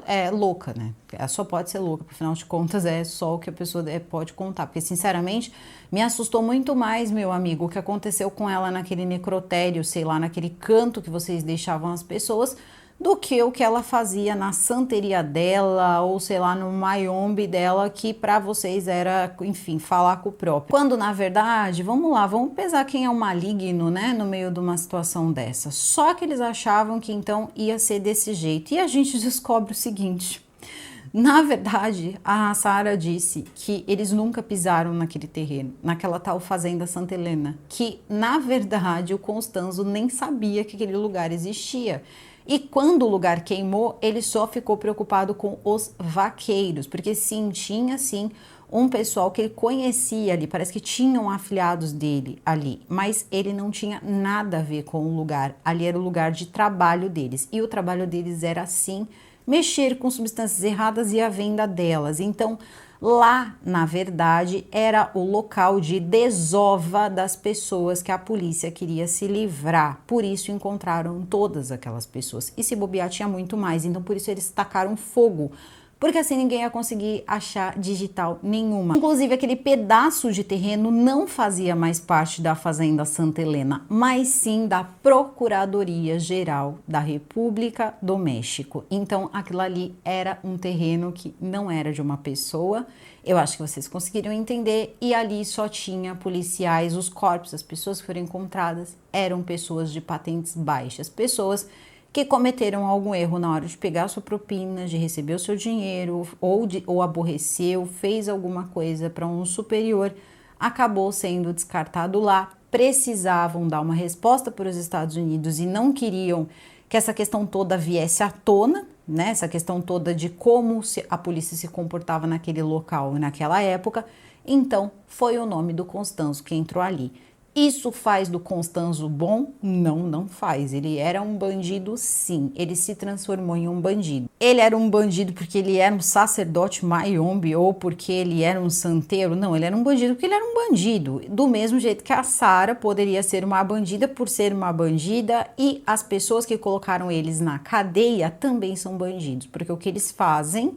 É louca, né? Ela só pode ser louca, afinal de contas é só o que a pessoa pode contar. Porque, sinceramente, me assustou muito mais, meu amigo, o que aconteceu com ela naquele necrotério, sei lá, naquele canto que vocês deixavam as pessoas, do que o que ela fazia na santeria dela, ou sei lá, no mayombe dela, que pra vocês era, enfim, falar com o próprio. Quando, na verdade, vamos lá, vamos pesar quem é o maligno, né, no meio de uma situação dessa. Só que eles achavam que então ia ser desse jeito. E a gente descobre o seguinte: Na verdade, a Sarah disse que eles nunca pisaram naquele terreno, naquela tal fazenda Santa Helena, que na verdade o Constanzo nem sabia que aquele lugar existia. E quando o lugar queimou, ele só ficou preocupado com os vaqueiros, porque sim, tinha sim um pessoal que ele conhecia ali, parece que tinham afiliados dele ali, mas ele não tinha nada a ver com o lugar. Ali era o lugar de trabalho deles, e o trabalho deles era assim, mexer com substâncias erradas e a venda delas. Então, lá, na verdade, era o local de desova das pessoas que a polícia queria se livrar. Por isso encontraram todas aquelas pessoas. E se bobear, tinha muito mais. Então, por isso eles tacaram fogo, porque assim ninguém ia conseguir achar digital nenhuma. Inclusive, aquele pedaço de terreno não fazia mais parte da Fazenda Santa Helena, mas sim da Procuradoria Geral da República do México. Então, aquilo ali era um terreno que não era de uma pessoa. Eu acho que vocês conseguiram entender. E ali só tinha policiais, os corpos, as pessoas que foram encontradas eram pessoas de patentes baixas, pessoas que cometeram algum erro na hora de pegar sua propina, de receber o seu dinheiro, ou aborreceu, fez alguma coisa para um superior, acabou sendo descartado lá, precisavam dar uma resposta para os Estados Unidos e não queriam que essa questão toda viesse à tona, né? Essa questão toda de como a polícia se comportava naquele local e naquela época. Então, foi o nome do Constanzo que entrou ali. Isso faz do Constanzo bom? Não, não faz. Ele era um bandido, sim. Ele se transformou em um bandido. Ele era um bandido porque ele era um sacerdote mayombe ou porque ele era um santeiro? Não, ele era um bandido porque ele era um bandido. Do mesmo jeito que a Sarah poderia ser uma bandida por ser uma bandida, e as pessoas que colocaram eles na cadeia também são bandidos, porque o que eles fazem,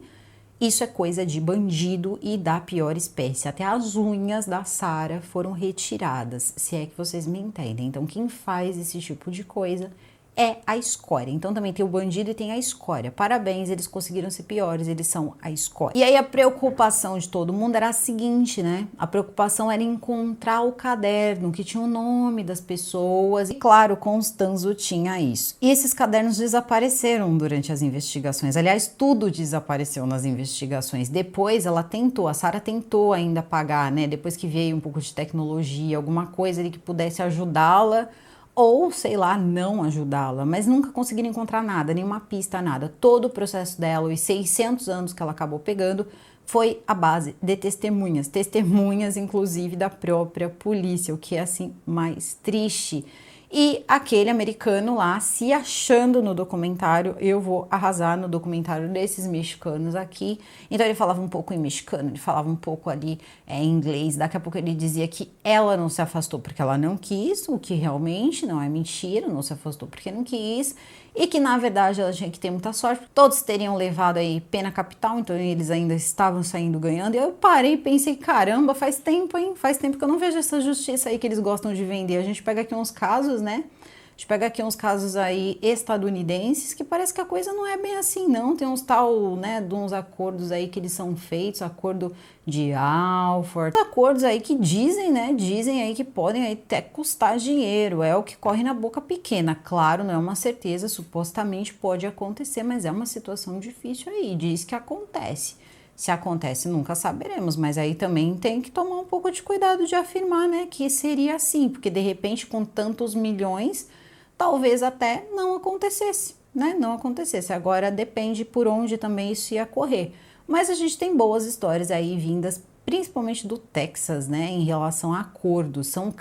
isso é coisa de bandido e da pior espécie. Até as unhas da Sarah foram retiradas, se é que vocês me entendem. Então, quem faz esse tipo de coisa é a escória. Então, também tem o bandido e tem a escória. Parabéns, eles conseguiram ser piores, eles são a escória. E aí, a preocupação de todo mundo era a seguinte, né? A preocupação era encontrar o caderno que tinha o nome das pessoas. E, claro, Constanzo tinha isso. E esses cadernos desapareceram durante as investigações. Aliás, tudo desapareceu nas investigações. Depois, a Sarah tentou ainda pagar, né? Depois que veio um pouco de tecnologia, alguma coisa ali que pudesse ajudá-la, ou, sei lá, não ajudá-la, mas nunca conseguiram encontrar nada, nenhuma pista, nada. Todo o processo dela, os 600 anos que ela acabou pegando, foi a base de testemunhas, inclusive da própria polícia, o que é, assim, mais triste. E aquele americano lá se achando no documentário, eu vou arrasar no documentário desses mexicanos aqui. Então ele falava um pouco em mexicano, ele falava um pouco ali em inglês. Daqui a pouco ele dizia que ela não se afastou porque ela não quis, o que realmente não é mentira, não se afastou porque não quis. E que na verdade ela tinha que ter muita sorte, todos teriam levado aí pena capital, então eles ainda estavam saindo ganhando. E eu parei e pensei, caramba, faz tempo, hein? Faz tempo que eu não vejo essa justiça aí que eles gostam de vender. A gente pega aqui uns casos, né? A gente pega aqui uns casos aí estadunidenses que parece que a coisa não é bem assim, não. Tem uns tal, né, de uns acordos aí que eles são feitos, acordo de Alford, acordos aí que dizem, né, dizem aí que podem aí até custar dinheiro, é o que corre na boca pequena. Claro, não é uma certeza, supostamente pode acontecer, mas é uma situação difícil aí, diz que acontece. Se acontece, nunca saberemos, mas aí também tem que tomar um pouco de cuidado de afirmar, né, que seria assim, porque de repente com tantos milhões, talvez até não acontecesse, né? Não acontecesse. Agora depende por onde também isso ia correr. Mas a gente tem boas histórias aí vindas, principalmente do Texas, né? Em relação a acordos. São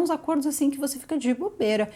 uns acordos assim que você fica de bobeira.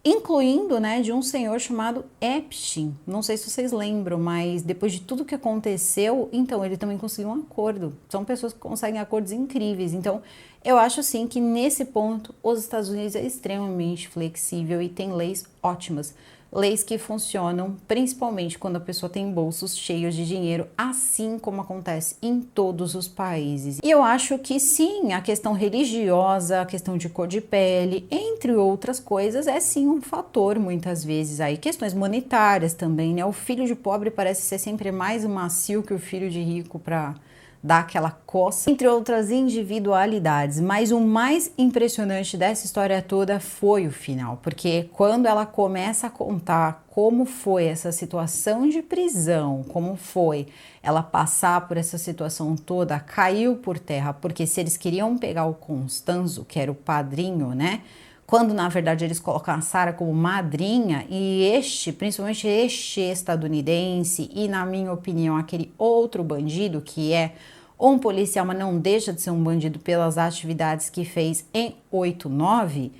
Incluindo, né, de um senhor chamado Epstein. Não sei se vocês lembram, mas depois de tudo que aconteceu, então ele também conseguiu um acordo. São pessoas que conseguem acordos incríveis. Então, eu acho assim que nesse ponto os Estados Unidos é extremamente flexível e tem leis ótimas. Leis que funcionam principalmente quando a pessoa tem bolsos cheios de dinheiro, assim como acontece em todos os países. E eu acho que sim, a questão religiosa, a questão de cor de pele, entre outras coisas, é sim um fator muitas vezes aí. Questões monetárias também, né? O filho de pobre parece ser sempre mais macio que o filho de rico para dá aquela coça, entre outras individualidades. Mas o mais impressionante dessa história toda foi o final, porque quando ela começa a contar como foi essa situação de prisão, como foi ela passar por essa situação toda, caiu por terra, porque se eles queriam pegar o Constanzo, que era o padrinho, né? Quando na verdade eles colocam a Sarah como madrinha, e principalmente este estadunidense, e na minha opinião aquele outro bandido que é um policial, mas não deixa de ser um bandido pelas atividades que fez em 89,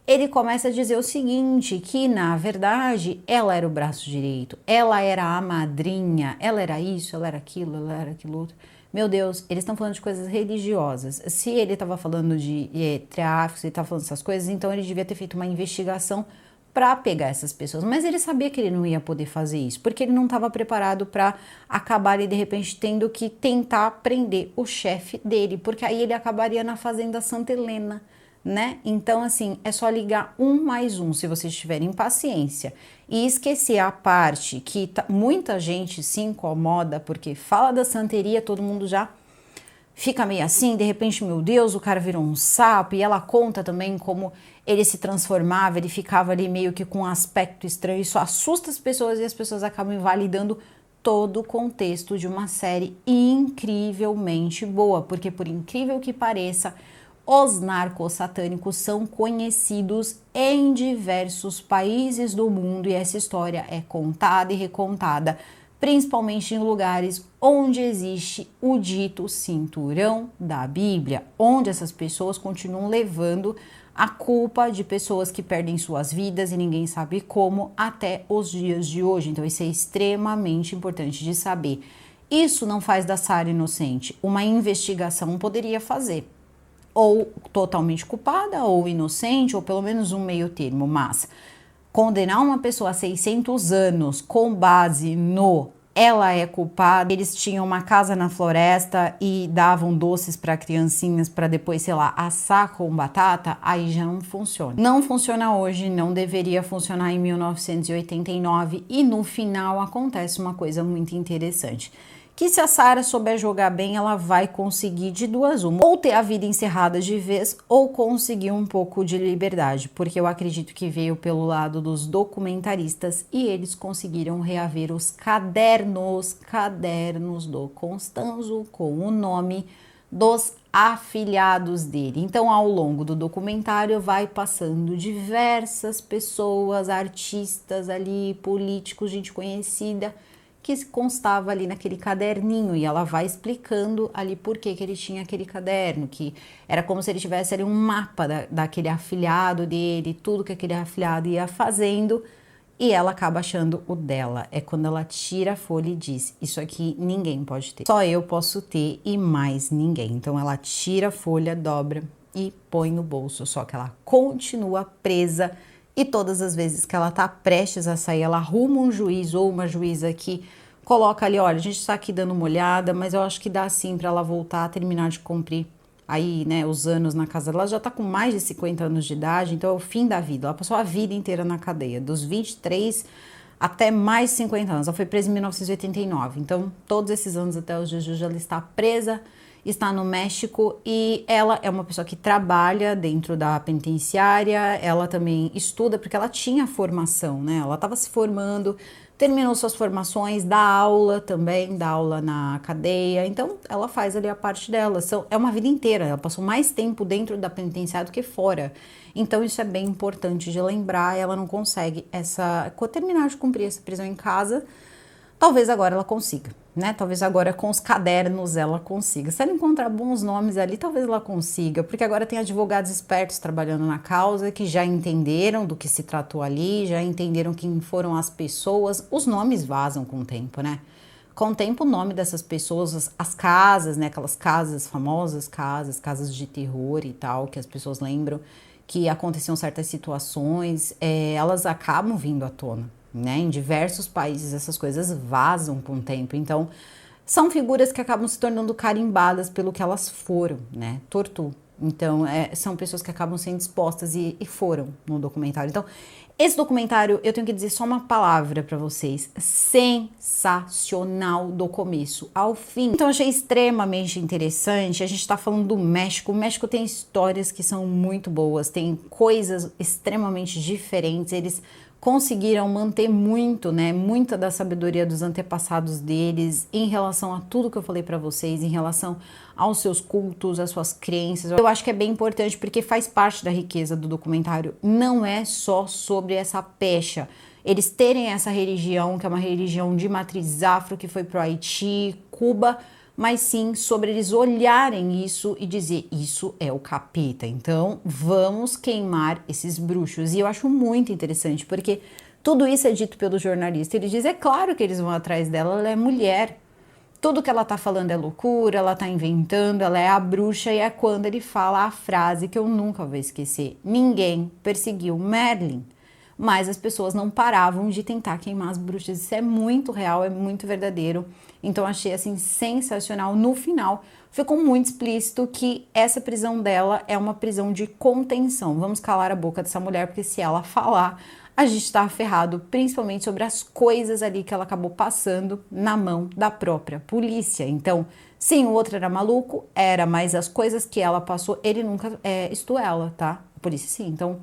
ele começa a dizer o seguinte, que na verdade ela era o braço direito, ela era a madrinha, ela era isso, ela era aquilo outro. Meu Deus, eles estão falando de coisas religiosas. Se ele estava falando de tráfico, se ele estava falando dessas coisas, então ele devia ter feito uma investigação para pegar essas pessoas. Mas ele sabia que ele não ia poder fazer isso, porque ele não estava preparado para acabar e de repente tendo que tentar prender o chefe dele, porque aí ele acabaria na Fazenda Santa Helena, né? Então, assim, é só ligar 1+1 se vocês tiverem paciência e esquecer a parte que muita gente se incomoda porque fala da santeria, todo mundo já fica meio assim, de repente, meu Deus, o cara virou um sapo, e ela conta também como ele se transformava, ele ficava ali meio que com um aspecto estranho, isso assusta as pessoas e as pessoas acabam invalidando todo o contexto de uma série incrivelmente boa, porque por incrível que pareça, os narcos satânicos são conhecidos em diversos países do mundo e essa história é contada e recontada, principalmente em lugares onde existe o dito cinturão da Bíblia, onde essas pessoas continuam levando a culpa de pessoas que perdem suas vidas e ninguém sabe como até os dias de hoje. Então isso é extremamente importante de saber. Isso não faz da Sarah inocente. Uma investigação poderia fazer, ou totalmente culpada, ou inocente, ou pelo menos um meio termo, mas condenar uma pessoa a 600 anos com base no ela é culpada, eles tinham uma casa na floresta e davam doces para criancinhas para depois, sei lá, assar com batata, aí já não funciona. Não funciona hoje, não deveria funcionar em 1989 e no final acontece uma coisa muito interessante. Que se a Sarah souber jogar bem, ela vai conseguir de duas uma. Ou ter a vida encerrada de vez, ou conseguir um pouco de liberdade. Porque eu acredito que veio pelo lado dos documentaristas e eles conseguiram reaver os cadernos do Constanzo com o nome dos afilhados dele. Então, ao longo do documentário, vai passando diversas pessoas, artistas ali, políticos, gente conhecida, que constava ali naquele caderninho, e ela vai explicando ali por que ele tinha aquele caderno, que era como se ele tivesse ali um mapa daquele afilhado dele, tudo que aquele afilhado ia fazendo, e ela acaba achando o dela. É quando ela tira a folha e diz, isso aqui ninguém pode ter, só eu posso ter e mais ninguém. Então ela tira a folha, dobra e põe no bolso, só que ela continua presa. E todas as vezes que ela tá prestes a sair, ela arruma um juiz ou uma juíza que coloca ali, olha, a gente tá aqui dando uma olhada, mas eu acho que dá sim para ela voltar a terminar de cumprir aí, né, os anos na casa dela. Ela já tá com mais de 50 anos de idade, então é o fim da vida. Ela passou a vida inteira na cadeia, dos 23 até mais 50 anos. Ela foi presa em 1989, então todos esses anos até os dias de hoje ela está presa, está no México, e ela é uma pessoa que trabalha dentro da penitenciária, ela também estuda, porque ela tinha formação, né? Ela estava se formando, terminou suas formações, dá aula também, dá aula na cadeia, então ela faz ali a parte dela. É uma vida inteira, ela passou mais tempo dentro da penitenciária do que fora. Então isso é bem importante de lembrar, ela não consegue terminar de cumprir essa prisão em casa. Talvez agora ela consiga, né? Talvez agora com os cadernos ela consiga. Se ela encontrar bons nomes ali, talvez ela consiga, porque agora tem advogados espertos trabalhando na causa que já entenderam do que se tratou ali, já entenderam quem foram as pessoas. Os nomes vazam com o tempo, né? Com o tempo o nome dessas pessoas, as casas, né? Aquelas casas famosas, casas de terror e tal, que as pessoas lembram que aconteciam certas situações, elas acabam vindo à tona. Né? Em diversos países essas coisas vazam com o tempo, então são figuras que acabam se tornando carimbadas pelo que elas foram, né? Tortura. Então são pessoas que acabam sendo expostas e foram no documentário. Então Esse documentário, eu tenho que dizer só uma palavra pra vocês, sensacional do começo ao fim. Então, eu achei extremamente interessante. A gente tá falando do México. O México tem histórias que são muito boas, tem coisas extremamente diferentes. Eles conseguiram manter muito, né, muita da sabedoria dos antepassados deles em relação a tudo que eu falei pra vocês, em relação aos seus cultos, às suas crenças. Eu acho que é bem importante porque faz parte da riqueza do documentário. Não é só sobre essa pecha. Eles terem essa religião, que é uma religião de matriz afro, que foi pro Haiti, Cuba, mas sim sobre eles olharem isso e dizer, isso é o capeta, então vamos queimar esses bruxos. E eu acho muito interessante, porque tudo isso é dito pelo jornalista. Ele diz, é claro que eles vão atrás dela, ela é mulher. Tudo que ela tá falando é loucura, ela tá inventando, ela é a bruxa, e é quando ele fala a frase que eu nunca vou esquecer. Ninguém perseguiu Merlin, mas as pessoas não paravam de tentar queimar as bruxas. Isso é muito real, é muito verdadeiro. Então achei assim sensacional. No final ficou muito explícito que essa prisão dela é uma prisão de contenção. Vamos calar a boca dessa mulher, porque se ela falar, a gente tá ferrado, principalmente sobre as coisas ali que ela acabou passando na mão da própria polícia. Então, sim, o outro era maluco, era, mas as coisas que ela passou, ele nunca estou ela, tá? A polícia sim, então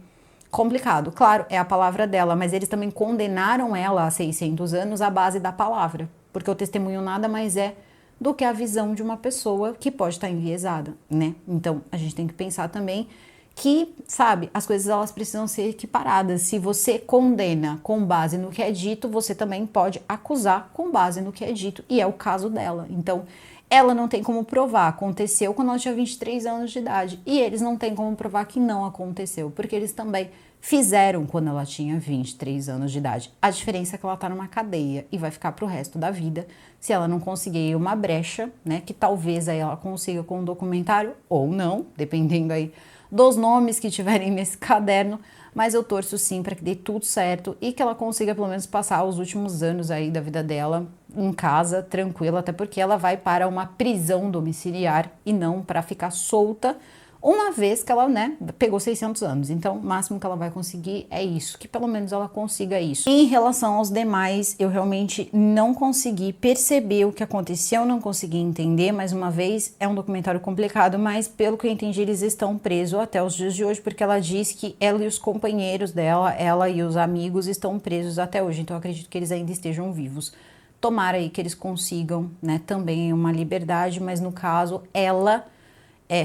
complicado. Claro, é a palavra dela, mas eles também condenaram ela a 600 anos à base da palavra, porque o testemunho nada mais é do que a visão de uma pessoa que pode estar enviesada, né? Então, a gente tem que pensar também que, sabe, as coisas elas precisam ser equiparadas. Se você condena com base no que é dito, você também pode acusar com base no que é dito, e é o caso dela. Então, ela não tem como provar, aconteceu quando ela tinha 23 anos de idade, e eles não têm como provar que não aconteceu, porque eles também fizeram quando ela tinha 23 anos de idade. A diferença é que ela tá numa cadeia e vai ficar pro resto da vida se ela não conseguir uma brecha, né, que talvez aí ela consiga com um documentário ou não, dependendo aí dos nomes que tiverem nesse caderno, mas eu torço sim para que dê tudo certo e que ela consiga pelo menos passar os últimos anos aí da vida dela em casa, tranquila, até porque ela vai para uma prisão domiciliar e não para ficar solta, uma vez que ela, né, pegou 600 anos. Então, o máximo que ela vai conseguir é isso, que pelo menos ela consiga isso. Em relação aos demais, eu realmente não consegui perceber o que aconteceu, não consegui entender. Mais uma vez, é um documentário complicado, mas pelo que eu entendi, eles estão presos até os dias de hoje, porque ela diz que ela e os companheiros dela, ela e os amigos estão presos até hoje. Então, eu acredito que eles ainda estejam vivos. Tomara aí que eles consigam, né, também uma liberdade, mas no caso, ela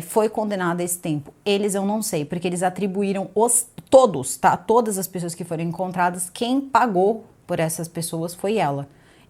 foi condenada a esse tempo. Eles eu não sei, porque eles atribuíram todos, tá? Todas as pessoas que foram encontradas, quem pagou por essas pessoas foi ela.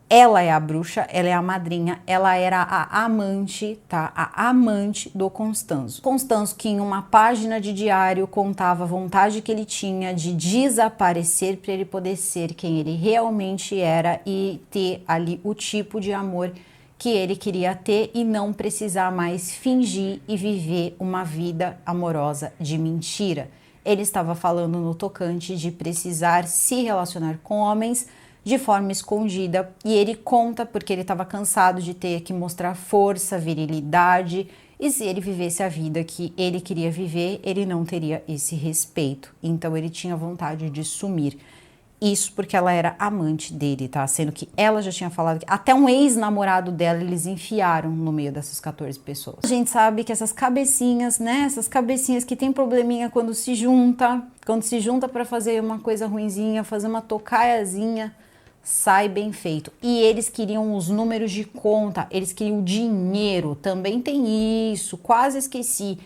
Ela é a bruxa, ela é a madrinha, ela era a amante, tá? A amante do Constanzo. Constanzo, que em uma página de diário contava a vontade que ele tinha de desaparecer para ele poder ser quem ele realmente era e ter ali o tipo de amor que ele queria ter e não precisar mais fingir e viver uma vida amorosa de mentira. Ele estava falando no tocante de precisar se relacionar com homens de forma escondida, e ele conta porque ele estava cansado de ter que mostrar força, virilidade, e se ele vivesse a vida que ele queria viver, ele não teria esse respeito. Então ele tinha vontade de sumir. Isso porque ela era amante dele, tá? Sendo que ela já tinha falado que até um ex-namorado dela eles enfiaram no meio dessas 14 pessoas. A gente sabe que essas cabecinhas, né? Essas cabecinhas que tem probleminha quando se junta para fazer uma coisa ruinzinha, fazer uma tocaiazinha, sai bem feito. E eles queriam os números de conta, eles queriam o dinheiro, também tem isso, quase esqueci.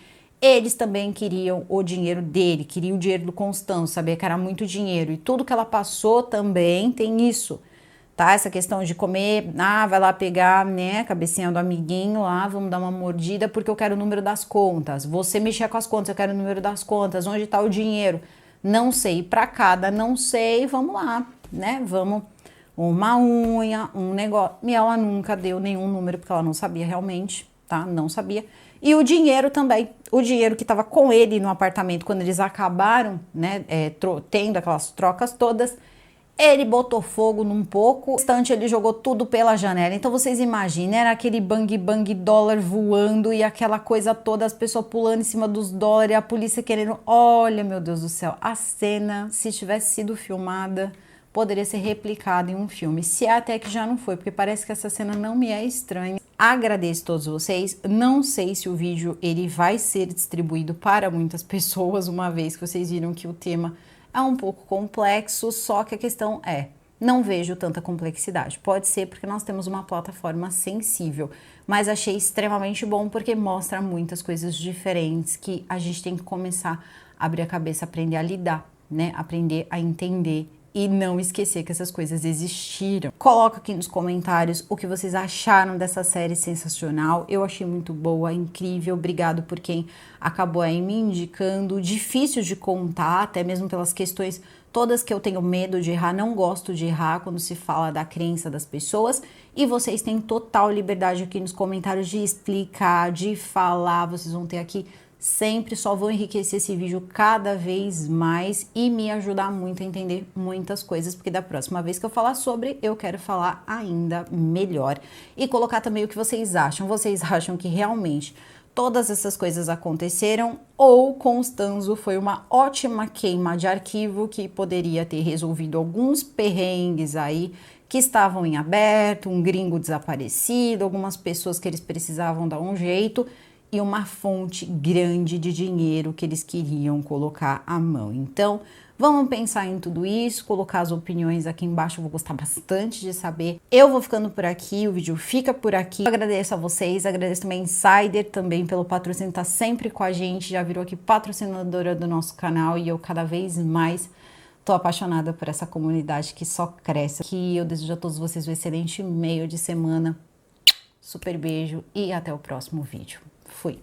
Eles também queriam o dinheiro dele, queriam o dinheiro do Constanzo, sabia que era muito dinheiro. E tudo que ela passou também tem isso, tá? Essa questão de comer, vai lá pegar, né, a cabecinha do amiguinho lá, vamos dar uma mordida porque eu quero o número das contas. Você mexer com as contas, eu quero o número das contas. Onde tá o dinheiro? Não sei, para cada não sei, vamos lá, né? Vamos, uma unha, um negócio. E ela nunca deu nenhum número porque ela não sabia realmente, tá? Não sabia. E o dinheiro também, o dinheiro que estava com ele no apartamento quando eles acabaram, né, tendo aquelas trocas todas, Ele botou fogo num pouco, no instante ele jogou tudo pela janela. Então vocês imaginem, era aquele bang bang, dólar voando e aquela coisa toda, as pessoas pulando em cima dos dólares, a polícia querendo... Olha, meu Deus do céu, a cena, se tivesse sido filmada, poderia ser replicada em um filme. Se até que já não foi, porque parece que essa cena não me é estranha. Agradeço a todos vocês. Não sei se o vídeo ele vai ser distribuído para muitas pessoas, uma vez que vocês viram que o tema é um pouco complexo, só que a questão é, não vejo tanta complexidade. Pode ser porque nós temos uma plataforma sensível, mas achei extremamente bom porque mostra muitas coisas diferentes que a gente tem que começar a abrir a cabeça, aprender a lidar, né? Aprender a entender e não esquecer que essas coisas existiram. Coloca aqui nos comentários o que vocês acharam dessa série sensacional. Eu achei muito boa, incrível. Obrigado por quem acabou aí me indicando. Difícil de contar, até mesmo pelas questões todas que eu tenho medo de errar. Não gosto de errar quando se fala da crença das pessoas. E vocês têm total liberdade aqui nos comentários de explicar, de falar. Vocês vão ter aqui sempre, só vou enriquecer esse vídeo cada vez mais e me ajudar muito a entender muitas coisas, porque da próxima vez que eu falar sobre, eu quero falar ainda melhor. E colocar também o que vocês acham. Vocês acham que realmente todas essas coisas aconteceram ou Constanzo foi uma ótima queima de arquivo que poderia ter resolvido alguns perrengues aí que estavam em aberto, um gringo desaparecido, algumas pessoas que eles precisavam dar um jeito e uma fonte grande de dinheiro que eles queriam colocar à mão. Então, vamos pensar em tudo isso, colocar as opiniões aqui embaixo, eu vou gostar bastante de saber. Eu vou ficando por aqui, o vídeo fica por aqui. Eu agradeço a vocês, agradeço também a Insider também pelo patrocínio, tá sempre com a gente, já virou aqui patrocinadora do nosso canal e eu cada vez mais tô apaixonada por essa comunidade que só cresce. Que eu desejo a todos vocês um excelente meio de semana, super beijo e até o próximo vídeo. Fui!